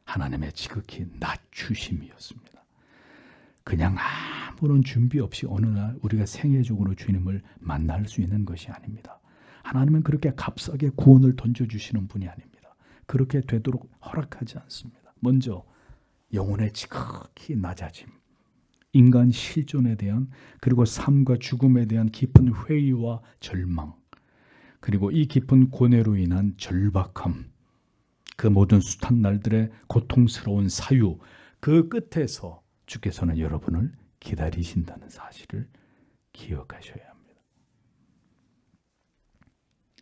[SPEAKER 1] 하나님의 지극히 낮추심이었습니다. 그냥 아무런 준비 없이 어느 날 우리가 생애적으로 주님을 만날 수 있는 것이 아닙니다. 하나님은 그렇게 값싸게 구원을 던져주시는 분이 아닙니다. 그렇게 되도록 허락하지 않습니다. 먼저 영혼의 지극히 낮아짐, 인간 실존에 대한, 그리고 삶과 죽음에 대한 깊은 회의와 절망, 그리고 이 깊은 고뇌로 인한 절박함, 그 모든 숱한 날들의 고통스러운 사유, 그 끝에서 주께서는 여러분을 기다리신다는 사실을 기억하셔야 합니다.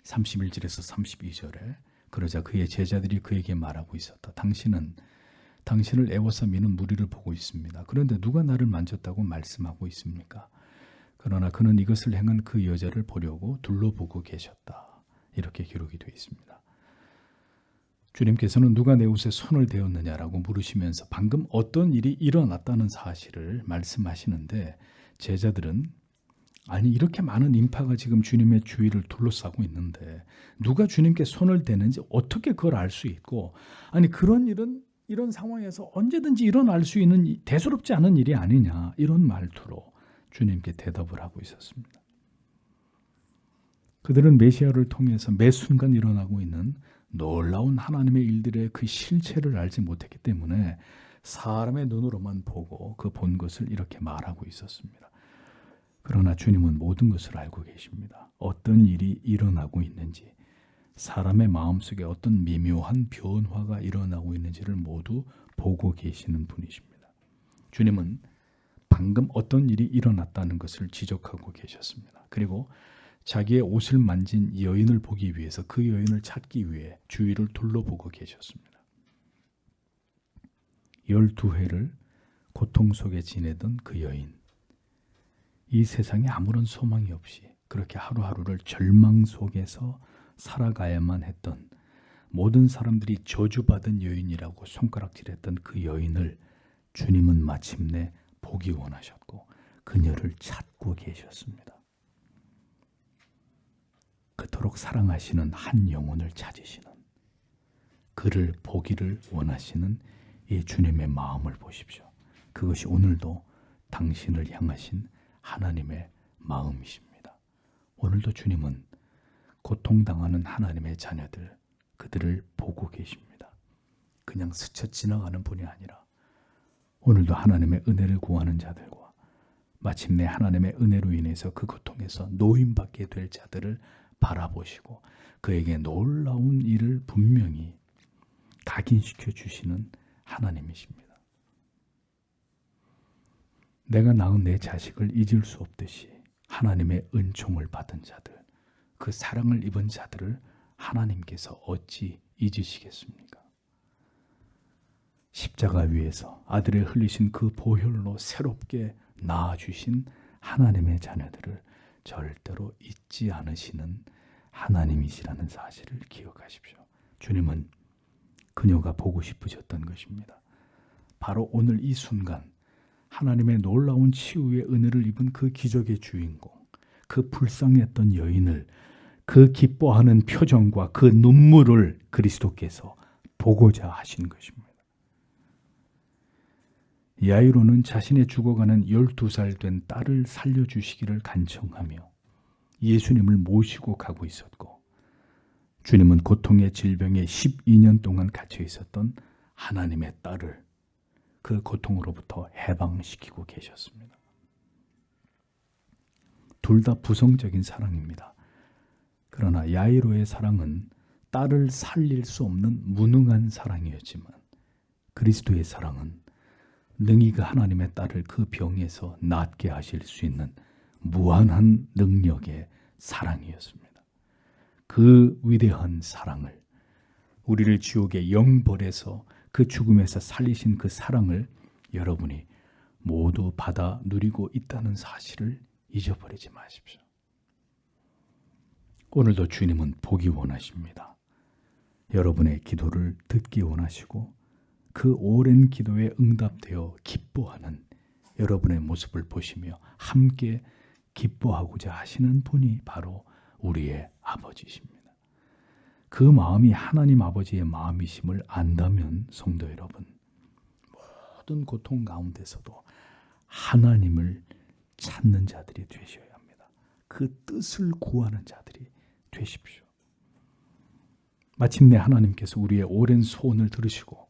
[SPEAKER 1] 31절에서 32절에 그러자 그의 제자들이 그에게 말하고 있었다. 당신을 애워싸 미는 무리를 보고 있습니다. 그런데 누가 나를 만졌다고 말씀하고 있습니까? 그러나 그는 이것을 행한 그 여자를 보려고 둘러보고 계셨다. 이렇게 기록이 되어 있습니다. 주님께서는 누가 내 옷에 손을 대었느냐라고 물으시면서 방금 어떤 일이 일어났다는 사실을 말씀하시는데, 제자들은 아니 이렇게 많은 인파가 지금 주님의 주위를 둘러싸고 있는데 누가 주님께 손을 대는지 어떻게 그걸 알 수 있고, 아니 그런 일은 이런 상황에서 언제든지 일어날 수 있는 대수롭지 않은 일이 아니냐, 이런 말투로 주님께 대답을 하고 있었습니다. 그들은 메시아를 통해서 매 순간 일어나고 있는 놀라운 하나님의 일들의 그 실체를 알지 못했기 때문에 사람의 눈으로만 보고 그 본 것을 이렇게 말하고 있었습니다. 그러나 주님은 모든 것을 알고 계십니다. 어떤 일이 일어나고 있는지, 사람의 마음속에 어떤 미묘한 변화가 일어나고 있는지를 모두 보고 계시는 분이십니다. 주님은 방금 어떤 일이 일어났다는 것을 지적하고 계셨습니다. 그리고 자기의 옷을 만진 여인을 보기 위해서 그 여인을 찾기 위해 주위를 둘러보고 계셨습니다. 12해를 고통 속에 지내던 그 여인, 이 세상에 아무런 소망이 없이 그렇게 하루하루를 절망 속에서 살아가야만 했던, 모든 사람들이 저주받은 여인이라고 손가락질했던 그 여인을 주님은 마침내 보기 원하셨고 그녀를 찾고 계셨습니다. 그토록 사랑하시는 한 영혼을 찾으시는, 그를 보기를 원하시는 이 주님의 마음을 보십시오. 그것이 오늘도 당신을 향하신 하나님의 마음이십니다. 오늘도 주님은 고통당하는 하나님의 자녀들, 그들을 보고 계십니다. 그냥 스쳐 지나가는 분이 아니라 오늘도 하나님의 은혜를 구하는 자들과 마침내 하나님의 은혜로 인해서 그 고통에서 노임받게 될 자들을 바라보시고 그에게 놀라운 일을 분명히 각인시켜 주시는 하나님이십니다. 내가 낳은 내 자식을 잊을 수 없듯이 하나님의 은총을 받은 자들, 그 사랑을 입은 자들을 하나님께서 어찌 잊으시겠습니까? 십자가 위에서 아들의 흘리신 그 보혈로 새롭게 낳아주신 하나님의 자녀들을 절대로 잊지 않으시는 하나님이시라는 사실을 기억하십시오. 주님은 그녀가 보고 싶으셨던 것입니다. 바로 오늘 이 순간 하나님의 놀라운 치유의 은혜를 입은 그 기적의 주인공, 그 불쌍했던 여인을, 그 기뻐하는 표정과 그 눈물을 그리스도께서 보고자 하신 것입니다. 야이로는 자신의 죽어가는 12살 된 딸을 살려주시기를 간청하며 예수님을 모시고 가고 있었고, 주님은 고통의 질병에 12년 동안 갇혀 있었던 하나님의 딸을 그 고통으로부터 해방시키고 계셨습니다. 둘 다 부성적인 사랑입니다. 그러나 야이로의 사랑은 딸을 살릴 수 없는 무능한 사랑이었지만, 그리스도의 사랑은 능히 그 하나님의 딸을 그 병에서 낫게 하실 수 있는 무한한 능력의 사랑이었습니다. 그 위대한 사랑을, 우리를 지옥의 영벌에서 그 죽음에서 살리신 그 사랑을 여러분이 모두 받아 누리고 있다는 사실을 잊어버리지 마십시오. 오늘도 주님은 보기 원하십니다. 여러분의 기도를 듣기 원하시고 그 오랜 기도에 응답되어 기뻐하는 여러분의 모습을 보시며 함께 기뻐하고자 하시는 분이 바로 우리의 아버지십니다. 그 마음이 하나님 아버지의 마음이심을 안다면 성도 여러분, 모든 고통 가운데서도 하나님을 찾는 자들이 되셔야 합니다. 그 뜻을 구하는 자들이 되십시오. 마침내 하나님께서 우리의 오랜 소원을 들으시고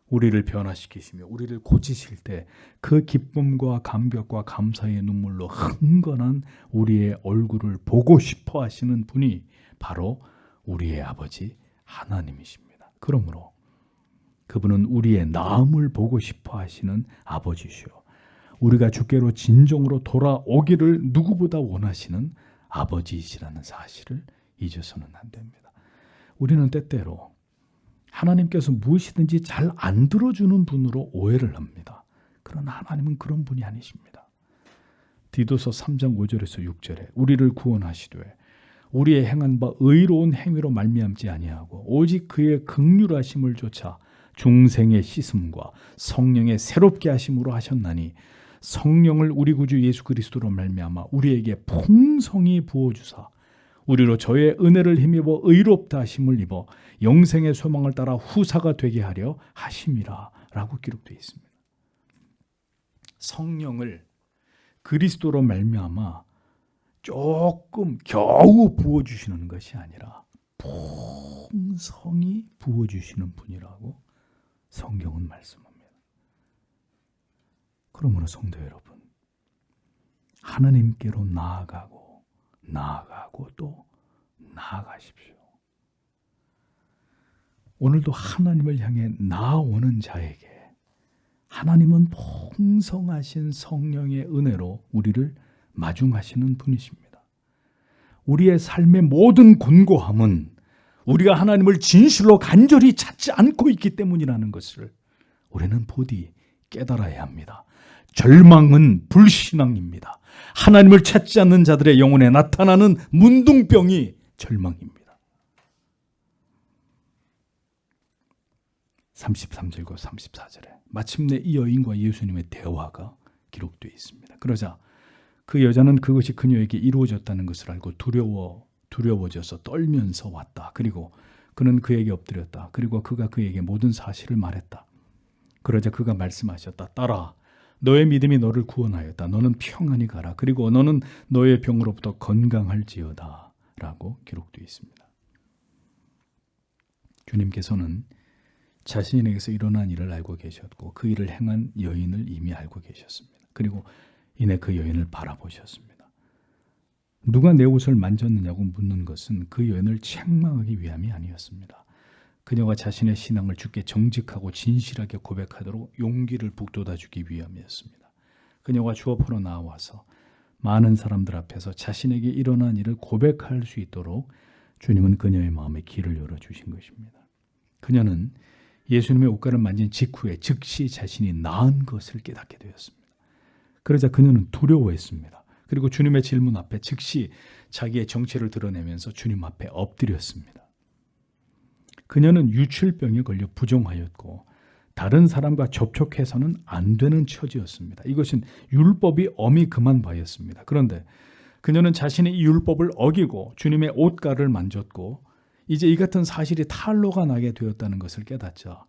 [SPEAKER 1] 우리를 변화시키시며 우리를 고치실 때 그 기쁨과 감격과 감사의 눈물로 흥건한 우리의 얼굴을 보고 싶어 하시는 분이 바로 우리의 아버지 하나님이십니다. 그러므로 그분은 우리의 나음을 보고 싶어 하시는 아버지시오. 우리가 주께로 진정으로 돌아오기를 누구보다 원하시는 아버지이시라는 사실을 잊어서는 안 됩니다. 우리는 때때로 하나님께서 무엇이든지 잘 안 들어주는 분으로 오해를 합니다. 그러나 하나님은 그런 분이 아니십니다. 디도서 3장 5절에서 6절에 우리를 구원하시되 우리의 행한 바 의로운 행위로 말미암지 아니하고 오직 그의 긍휼하심을 좇아 중생의 씻음과 성령의 새롭게 하심으로 하셨나니 성령을 우리 구주 예수 그리스도로 말미암아 우리에게 풍성히 부어주사 우리로 저의 은혜를 힘입어 의롭다 하심을 입어 영생의 소망을 따라 후사가 되게 하려 하심이라 라고 기록되어 있습니다. 성령을 그리스도로 말미암아 조금 겨우 부어주시는 것이 아니라 풍성히 부어주시는 분이라고 성경은 말씀합니다. 그러므로 성도 여러분, 하나님께로 나아가고 또 나아가십시오. 오늘도 하나님을 향해 나아오는 자에게 하나님은 풍성하신 성령의 은혜로 우리를 마중하시는 분이십니다. 우리의 삶의 모든 곤고함은 우리가 하나님을 진실로 간절히 찾지 않고 있기 때문이라는 것을 우리는 부디 깨달아야 합니다. 절망은 불신앙입니다. 하나님을 찾지 않는 자들의 영혼에 나타나는 문둥병이 절망입니다. 33절과 34절에 마침내 이 여인과 예수님의 대화가 기록되어 있습니다. 그러자 그 여자는 그것이 그녀에게 이루어졌다는 것을 알고 두려워져서 떨면서 왔다. 그리고 그는 그에게 엎드렸다. 그리고 그가 그에게 모든 사실을 말했다. 그러자 그가 말씀하셨다. 딸아, 너의 믿음이 너를 구원하였다. 너는 평안히 가라. 그리고 너는 너의 병으로부터 건강할지어다. 라고 기록되어 있습니다. 주님께서는 자신에게서 일어난 일을 알고 계셨고 그 일을 행한 여인을 이미 알고 계셨습니다. 그리고 이내 그 여인을 바라보셨습니다. 누가 내 옷을 만졌느냐고 묻는 것은 그 여인을 책망하기 위함이 아니었습니다. 그녀가 자신의 신앙을 주께 정직하고 진실하게 고백하도록 용기를 북돋아주기 위함이었습니다. 그녀가 주 앞으로 나와서 많은 사람들 앞에서 자신에게 일어난 일을 고백할 수 있도록 주님은 그녀의 마음에 길을 열어주신 것입니다. 그녀는 예수님의 옷가를 만진 직후에 즉시 자신이 나은 것을 깨닫게 되었습니다. 그러자 그녀는 두려워했습니다. 그리고 주님의 질문 앞에 즉시 자기의 정체를 드러내면서 주님 앞에 엎드렸습니다. 그녀는 유출병에 걸려 부정하였고 다른 사람과 접촉해서는 안 되는 처지였습니다. 이것은 율법이 엄히 금한 바였습니다. 그런데 그녀는 자신의 이 율법을 어기고 주님의 옷가를 만졌고 이제 이 같은 사실이 탄로가 나게 되었다는 것을 깨닫자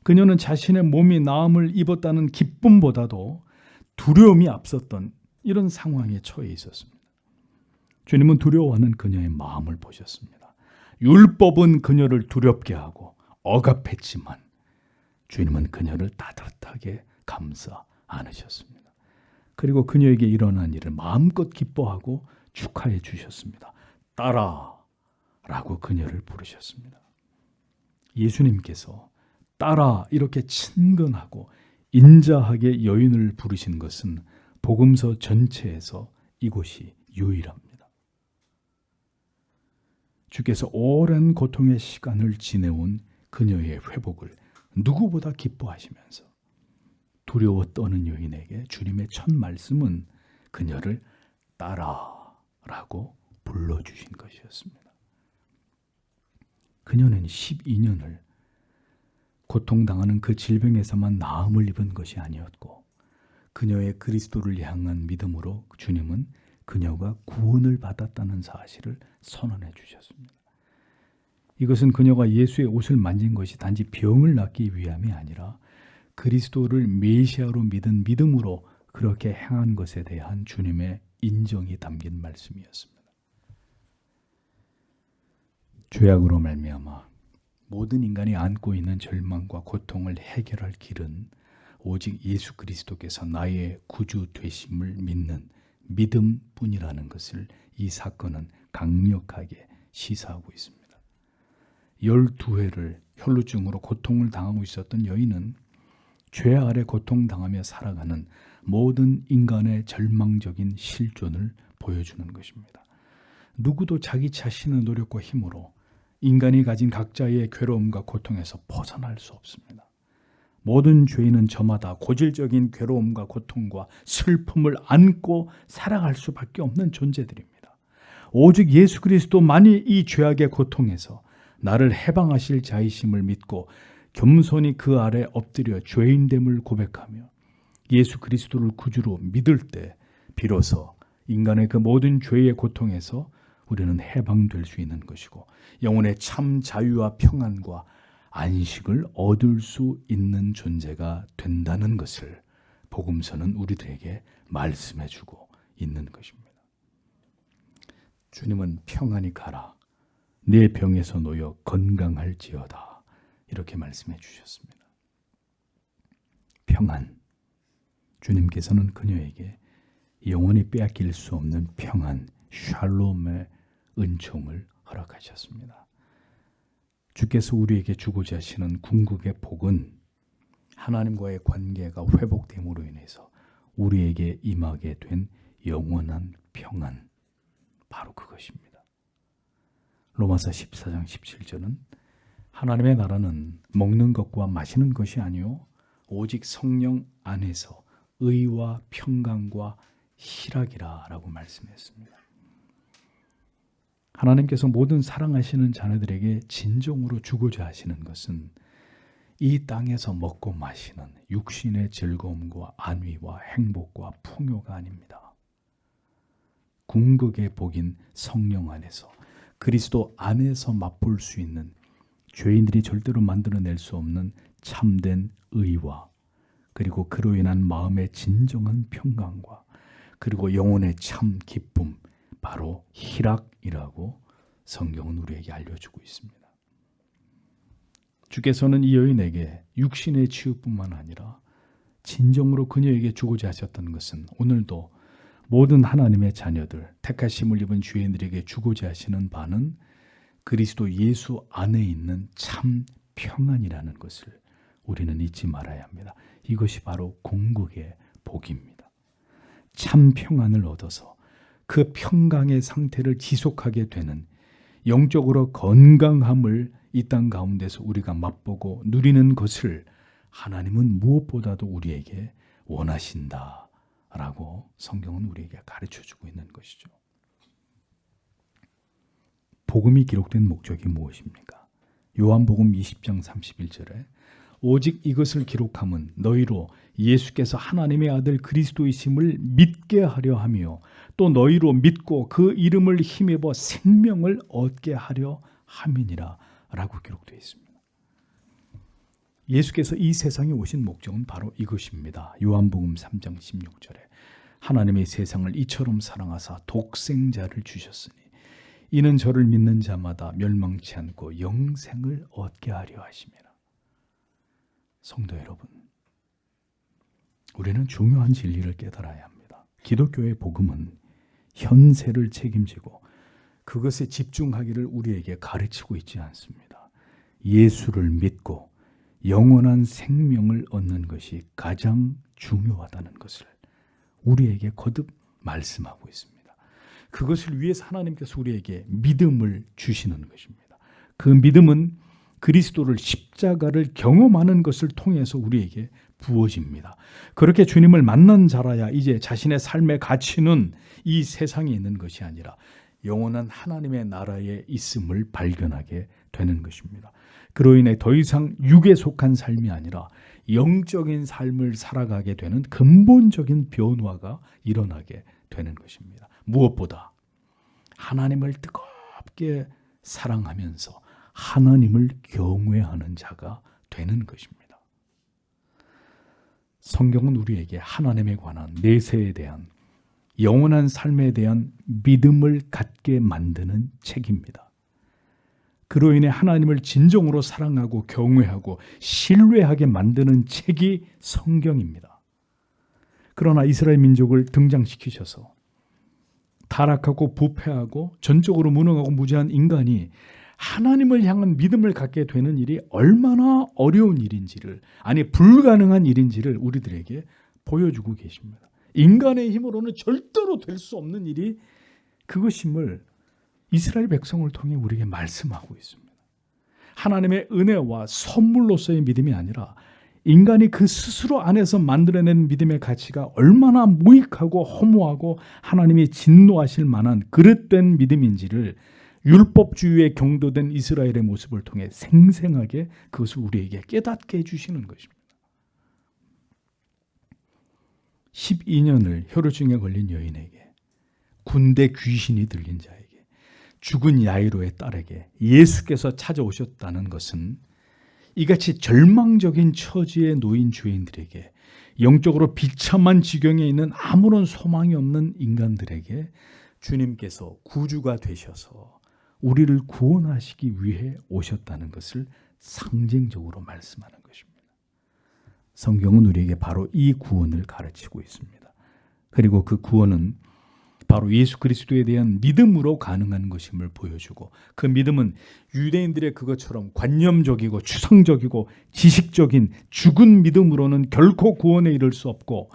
[SPEAKER 1] 그녀는 자신의 몸이 나음을 입었다는 기쁨보다도 두려움이 앞섰던 이런 상황에 처해 있었습니다. 주님은 두려워하는 그녀의 마음을 보셨습니다. 율법은 그녀를 두렵게 하고 억압했지만 주님은 그녀를 따뜻하게 감싸 안으셨습니다. 그리고 그녀에게 일어난 일을 마음껏 기뻐하고 축하해 주셨습니다. 딸아 라고 그녀를 부르셨습니다. 예수님께서 딸아 이렇게 친근하고 인자하게 여인을 부르신 것은 복음서 전체에서 이곳이 유일합니다. 주께서 오랜 고통의 시간을 지내온 그녀의 회복을 누구보다 기뻐하시면서 두려워 떠는 여인에게 주님의 첫 말씀은 그녀를 따라라고 불러주신 것이었습니다. 그녀는 12년을 고통당하는 그 질병에서만 나음을 입은 것이 아니었고 그녀의 그리스도를 향한 믿음으로 주님은 그녀가 구원을 받았다는 사실을 선언해 주셨습니다. 이것은 그녀가 예수의 옷을 만진 것이 단지 병을 낫기 위함이 아니라 그리스도를 메시아로 믿은 믿음으로 그렇게 행한 것에 대한 주님의 인정이 담긴 말씀이었습니다. 죄악으로 말미암아 모든 인간이 안고 있는 절망과 고통을 해결할 길은 오직 예수 그리스도께서 나의 구주 되심을 믿는 믿음뿐이라는 것을 이 사건은 강력하게 시사하고 있습니다. 12회를 혈루증으로 고통을 당하고 있었던 여인은 죄 아래 고통당하며 살아가는 모든 인간의 절망적인 실존을 보여주는 것입니다. 누구도 자기 자신의 노력과 힘으로 인간이 가진 각자의 괴로움과 고통에서 벗어날 수 없습니다. 모든 죄인은 저마다 고질적인 괴로움과 고통과 슬픔을 안고 살아갈 수밖에 없는 존재들입니다. 오직 예수 그리스도만이 이 죄악의 고통에서 나를 해방하실 자이심을 믿고 겸손히 그 아래 엎드려 죄인됨을 고백하며 예수 그리스도를 구주로 믿을 때 비로소 인간의 그 모든 죄의 고통에서 우리는 해방될 수 있는 것이고 영혼의 참 자유와 평안과 안식을 얻을 수 있는 존재가 된다는 것을 복음서는 우리들에게 말씀해주고 있는 것입니다. 주님은 평안히 가라, 내 병에서 놓여 건강할지어다 이렇게 말씀해 주셨습니다. 평안, 주님께서는 그녀에게 영원히 빼앗길 수 없는 평안, 샬롬의 은총을 허락하셨습니다. 주께서 우리에게 주고자 하시는 궁극의 복은 하나님과의 관계가 회복됨으로 인해서 우리에게 임하게 된 영원한 평안, 바로 그것입니다. 로마서 14장 17절은 하나님의 나라는 먹는 것과 마시는 것이 아니요 오직 성령 안에서 의와 평강과 희락이라 라고 말씀했습니다. 하나님께서 모든 사랑하시는 자녀들에게 진정으로 주고자 하시는 것은 이 땅에서 먹고 마시는 육신의 즐거움과 안위와 행복과 풍요가 아닙니다. 궁극의 복인 성령 안에서 그리스도 안에서 맛볼 수 있는 죄인들이 절대로 만들어낼 수 없는 참된 의와 그리고 그로 인한 마음의 진정한 평강과 그리고 영혼의 참 기쁨, 바로 희락이라고 성경은 우리에게 알려주고 있습니다. 주께서는 이 여인에게 육신의 치유뿐만 아니라 진정으로 그녀에게 주고자 하셨던 것은 오늘도 모든 하나님의 자녀들, 택하심을 입은 죄인들에게 주고자 하시는 바는 그리스도 예수 안에 있는 참 평안이라는 것을 우리는 잊지 말아야 합니다. 이것이 바로 궁극의 복입니다. 참 평안을 얻어서 그 평강의 상태를 지속하게 되는 영적으로 건강함을 이 땅 가운데서 우리가 맛보고 누리는 것을 하나님은 무엇보다도 우리에게 원하신다라고 성경은 우리에게 가르쳐주고 있는 것이죠. 복음이 기록된 목적이 무엇입니까? 요한복음 20장 31절에 오직 이것을 기록함은 너희로 예수께서 하나님의 아들 그리스도이심을 믿게 하려 하며 또 너희로 믿고 그 이름을 힘입어 생명을 얻게 하려 함이니라 라고 기록되어 있습니다. 예수께서 이 세상에 오신 목적은 바로 이것입니다. 요한복음 3장 16절에 하나님의 세상을 이처럼 사랑하사 독생자를 주셨으니 이는 저를 믿는 자마다 멸망치 않고 영생을 얻게 하려 하심이라. 성도 여러분, 우리는 중요한 진리를 깨달아야 합니다. 기독교의 복음은 현세를 책임지고 그것에 집중하기를 우리에게 가르치고 있지 않습니다. 예수를 믿고 영원한 생명을 얻는 것이 가장 중요하다는 것을 우리에게 거듭 말씀하고 있습니다. 그것을 위해서 하나님께서 우리에게 믿음을 주시는 것입니다. 그 믿음은 그리스도를 십자가를 경험하는 것을 통해서 우리에게 부어집니다. 그렇게 주님을 만난 자라야 이제 자신의 삶의 가치는 이 세상에 있는 것이 아니라 영원한 하나님의 나라에 있음을 발견하게 되는 것입니다. 그로 인해 더 이상 육에 속한 삶이 아니라 영적인 삶을 살아가게 되는 근본적인 변화가 일어나게 되는 것입니다. 무엇보다 하나님을 뜨겁게 사랑하면서 하나님을 경외하는 자가 되는 것입니다. 성경은 우리에게 하나님에 관한 내세에 대한 영원한 삶에 대한 믿음을 갖게 만드는 책입니다. 그로 인해 하나님을 진정으로 사랑하고 경외하고 신뢰하게 만드는 책이 성경입니다. 그러나 이스라엘 민족을 등장시키셔서 타락하고 부패하고 전적으로 무능하고 무지한 인간이 하나님을 향한 믿음을 갖게 되는 일이 얼마나 어려운 일인지를, 아니 불가능한 일인지를 우리들에게 보여주고 계십니다. 인간의 힘으로는 절대로 될 수 없는 일이 그것임을 이스라엘 백성을 통해 우리에게 말씀하고 있습니다. 하나님의 은혜와 선물로서의 믿음이 아니라 인간이 그 스스로 안에서 만들어낸 믿음의 가치가 얼마나 무익하고 허무하고 하나님이 진노하실 만한 그릇된 믿음인지를 율법주의에 경도된 이스라엘의 모습을 통해 생생하게 그것을 우리에게 깨닫게 해주시는 것입니다. 12년을 혈우증에 걸린 여인에게, 군대 귀신이 들린 자에게, 죽은 야이로의 딸에게 예수께서 찾아오셨다는 것은 이같이 절망적인 처지에 놓인 죄인들에게, 영적으로 비참한 지경에 있는 아무런 소망이 없는 인간들에게 주님께서 구주가 되셔서 우리를 구원하시기 위해 오셨다는 것을 상징적으로 말씀하는 것입니다. 성경은 우리에게 바로 이 구원을 가르치고 있습니다. 그리고 그 구원은 바로 예수 그리스도에 대한 믿음으로 가능한 것임을 보여주고, 그 믿음은 유대인들의 그것처럼 관념적이고 추상적이고 지식적인 죽은 믿음으로는 결코 구원에 이를 수 없고,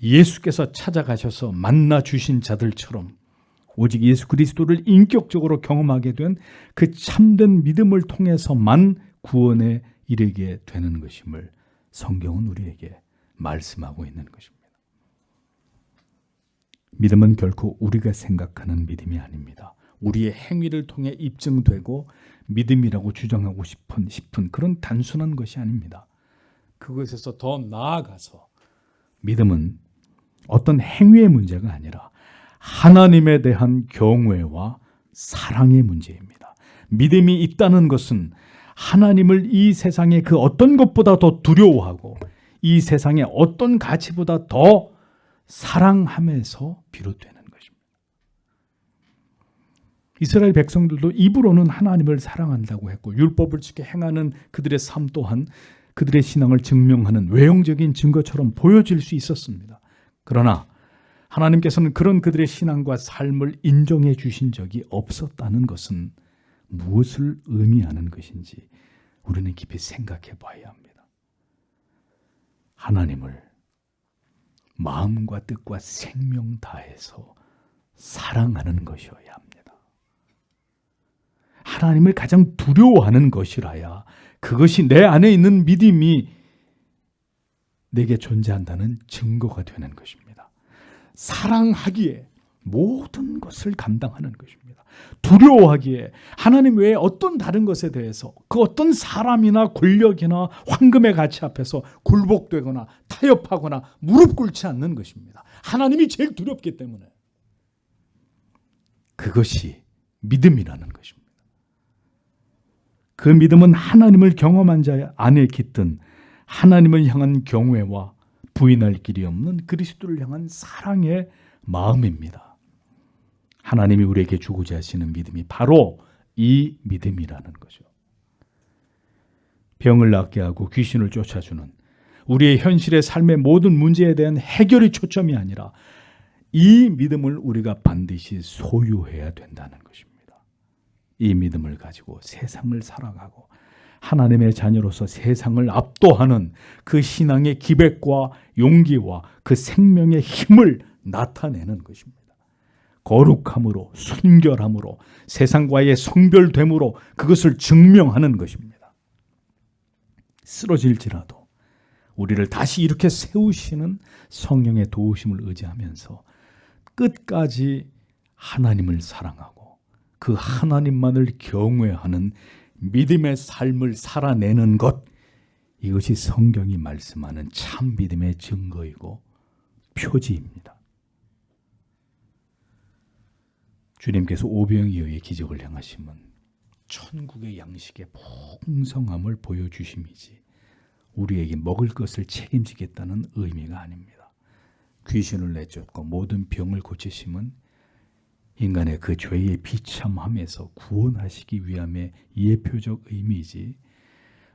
[SPEAKER 1] 예수께서 찾아가셔서 만나 주신 자들처럼 오직 예수 그리스도를 인격적으로 경험하게 된 그 참된 믿음을 통해서만 구원에 이르게 되는 것임을 성경은 우리에게 말씀하고 있는 것입니다. 믿음은 결코 우리가 생각하는 믿음이 아닙니다. 우리의 행위를 통해 입증되고 믿음이라고 주장하고 싶은 그런 단순한 것이 아닙니다. 그것에서 더 나아가서 믿음은 어떤 행위의 문제가 아니라 하나님에 대한 경외와 사랑의 문제입니다. 믿음이 있다는 것은 하나님을 이 세상의 그 어떤 것보다 더 두려워하고 이 세상의 어떤 가치보다 더 사랑함에서 비롯되는 것입니다. 이스라엘 백성들도 입으로는 하나님을 사랑한다고 했고 율법을 지켜 행하는 그들의 삶 또한 그들의 신앙을 증명하는 외형적인 증거처럼 보여질 수 있었습니다. 그러나 하나님께서는 그런 그들의 신앙과 삶을 인정해 주신 적이 없었다는 것은 무엇을 의미하는 것인지 우리는 깊이 생각해 봐야 합니다. 하나님을 마음과 뜻과 생명 다해서 사랑하는 것이어야 합니다. 하나님을 가장 두려워하는 것이라야 그것이 내 안에 있는 믿음이 내게 존재한다는 증거가 되는 것입니다. 사랑하기에 모든 것을 감당하는 것입니다. 두려워하기에 하나님 외에 어떤 다른 것에 대해서 그 어떤 사람이나 권력이나 황금의 가치 앞에서 굴복되거나 타협하거나 무릎 꿇지 않는 것입니다. 하나님이 제일 두렵기 때문에 그것이 믿음이라는 것입니다. 그 믿음은 하나님을 경험한 자 안에 깃든 하나님을 향한 경외와 부인할 길이 없는 그리스도를 향한 사랑의 마음입니다. 하나님이 우리에게 주고자 하시는 믿음이 바로 이 믿음이라는 거죠. 병을 낫게 하고 귀신을 쫓아주는 우리의 현실의 삶의 모든 문제에 대한 해결이 초점이 아니라 이 믿음을 우리가 반드시 소유해야 된다는 것입니다. 이 믿음을 가지고 세상을 살아가고 하나님의 자녀로서 세상을 압도하는 그 신앙의 기백과 용기와 그 생명의 힘을 나타내는 것입니다. 거룩함으로, 순결함으로, 세상과의 성별됨으로 그것을 증명하는 것입니다. 쓰러질지라도 우리를 다시 이렇게 세우시는 성령의 도우심을 의지하면서 끝까지 하나님을 사랑하고 그 하나님만을 경외하는 믿음의 삶을 살아내는 것, 이것이 성경이 말씀하는 참 믿음의 증거이고 표지입니다. 주님께서 오병이어의 기적을 행하심은 천국의 양식의 풍성함을 보여주심이지 우리에게 먹을 것을 책임지겠다는 의미가 아닙니다. 귀신을 내쫓고 모든 병을 고치심은 인간의 그 죄의 비참함에서 구원하시기 위함의 예표적 의미이지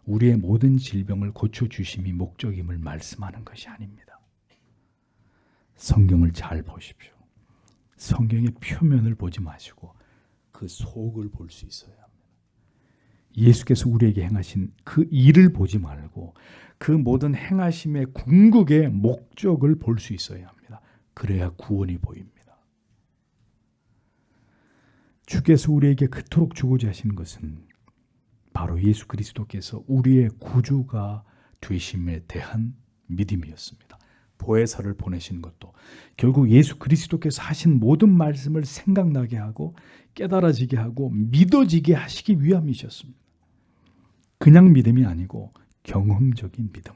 [SPEAKER 1] 우리의 모든 질병을 고쳐주심이 목적임을 말씀하는 것이 아닙니다. 성경을 잘 보십시오. 성경의 표면을 보지 마시고 그 속을 볼 수 있어야 합니다. 예수께서 우리에게 행하신 그 일을 보지 말고 그 모든 행하심의 궁극의 목적을 볼 수 있어야 합니다. 그래야 구원이 보입니다. 주께서 우리에게 그토록 주고자 하신 것은 바로 예수 그리스도께서 우리의 구주가 되심에 대한 믿음이었습니다. 보혜사를 보내신 것도 결국 예수 그리스도께서 하신 모든 말씀을 생각나게 하고 깨달아지게 하고 믿어지게 하시기 위함이셨습니다. 그냥 믿음이 아니고 경험적인 믿음,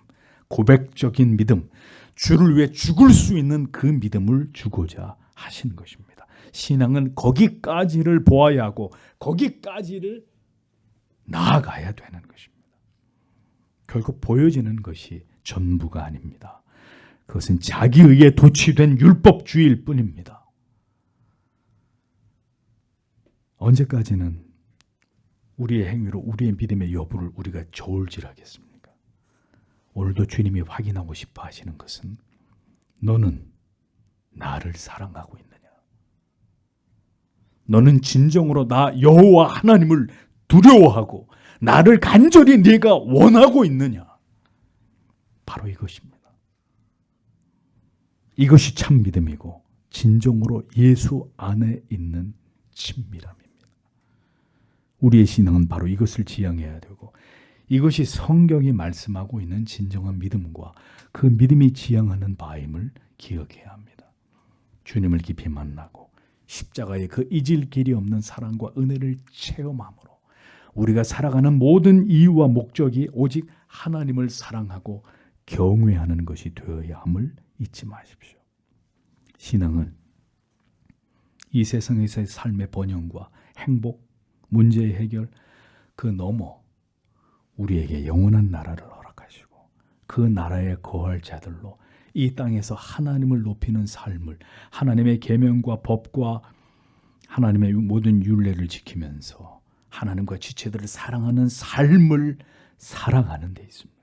[SPEAKER 1] 고백적인 믿음, 주를 위해 죽을 수 있는 그 믿음을 주고자 하신 것입니다. 신앙은 거기까지를 보아야 하고 거기까지를 나아가야 되는 것입니다. 결국 보여지는 것이 전부가 아닙니다. 그것은 자기의에 도취된 율법주의일 뿐입니다. 언제까지는 우리의 행위로 우리의 믿음의 여부를 우리가 저울질하겠습니까? 오늘도 주님이 확인하고 싶어 하시는 것은 너는 나를 사랑하고 있느냐? 너는 진정으로 나 여호와 하나님을 두려워하고 나를 간절히 네가 원하고 있느냐? 바로 이것입니다. 이것이 참 믿음이고 진정으로 예수 안에 있는 친밀함입니다. 우리의 신앙은 바로 이것을 지향해야 되고 이것이 성경이 말씀하고 있는 진정한 믿음과 그 믿음이 지향하는 바임을 기억해야 합니다. 주님을 깊이 만나고 십자가의 그 잊을 길이 없는 사랑과 은혜를 체험함으로 우리가 살아가는 모든 이유와 목적이 오직 하나님을 사랑하고 경외하는 것이 되어야 함을 잊지 마십시오. 신앙은 이 세상에서의 삶의 번영과 행복, 문제의 해결 그 너머 우리에게 영원한 나라를 허락하시고 그 나라에 거할 자들로 이 땅에서 하나님을 높이는 삶을 하나님의 계명과 법과 하나님의 모든 율례를 지키면서 하나님과 지체들을 사랑하는 삶을 살아가는 데 있습니다.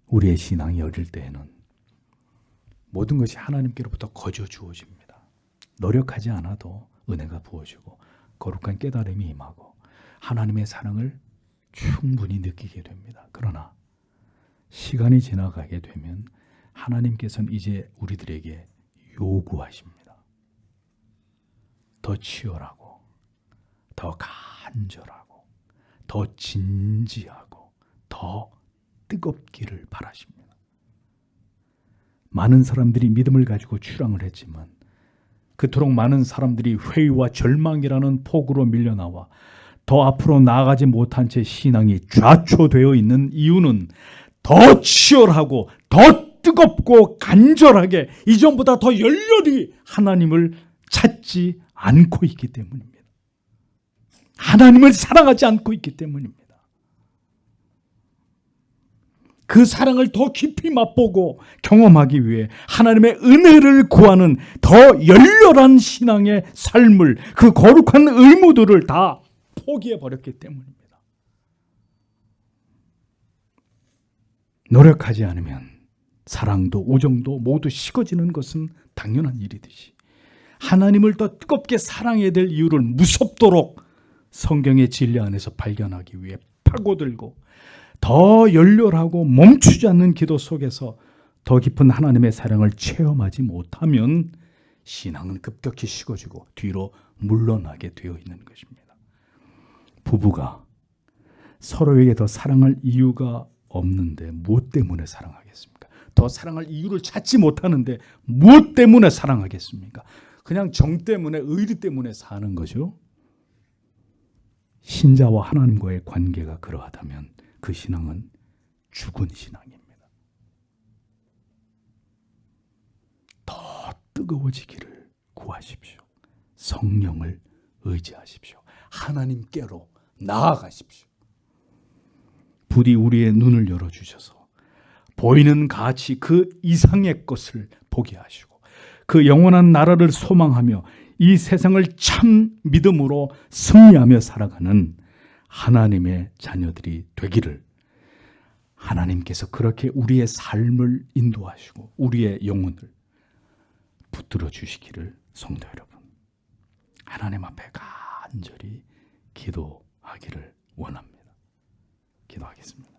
[SPEAKER 1] 우리의 신앙이 어릴 때에는 모든 것이 하나님께로부터 거저 주어집니다. 노력하지 않아도 은혜가 부어지고 거룩한 깨달음이 임하고 하나님의 사랑을 충분히 느끼게 됩니다. 그러나 시간이 지나가게 되면 하나님께서는 이제 우리들에게 요구하십니다. 더 치열하고 더 간절하고 더 진지하고 더 뜨겁기를 바라십니다. 많은 사람들이 믿음을 가지고 출항을 했지만 그토록 많은 사람들이 회의와 절망이라는 폭우로 밀려나와 더 앞으로 나아가지 못한 채 신앙이 좌초되어 있는 이유는 더 치열하고 더 뜨겁고 간절하게 이전보다 더 열렬히 하나님을 찾지 않고 있기 때문입니다. 하나님을 사랑하지 않고 있기 때문입니다. 그 사랑을 더 깊이 맛보고 경험하기 위해 하나님의 은혜를 구하는 더 열렬한 신앙의 삶을 그 거룩한 의무들을 다 포기해버렸기 때문입니다. 노력하지 않으면 사랑도 우정도 모두 식어지는 것은 당연한 일이듯이 하나님을 더 뜨겁게 사랑해야 될 이유를 무섭도록 성경의 진리 안에서 발견하기 위해 파고들고 더 열렬하고 멈추지 않는 기도 속에서 더 깊은 하나님의 사랑을 체험하지 못하면 신앙은 급격히 식어지고 뒤로 물러나게 되어 있는 것입니다. 부부가 서로에게 더 사랑할 이유가 없는데 무엇 때문에 사랑하겠습니까? 더 사랑할 이유를 찾지 못하는데 무엇 때문에 사랑하겠습니까? 그냥 정 때문에, 의리 때문에 사는 거죠. 신자와 하나님과의 관계가 그러하다면 그 신앙은 죽은 신앙입니다. 더 뜨거워지기를 구하십시오. 성령을 의지하십시오. 하나님께로 나아가십시오. 부디 우리의 눈을 열어주셔서 보이는 가치 그 이상의 것을 보게 하시고 그 영원한 나라를 소망하며 이 세상을 참 믿음으로 승리하며 살아가는 하나님의 자녀들이 되기를 하나님께서 그렇게 우리의 삶을 인도하시고 우리의 영혼을 붙들어 주시기를 성도 여러분 하나님 앞에 간절히 기도하기를 원합니다. 기도하겠습니다.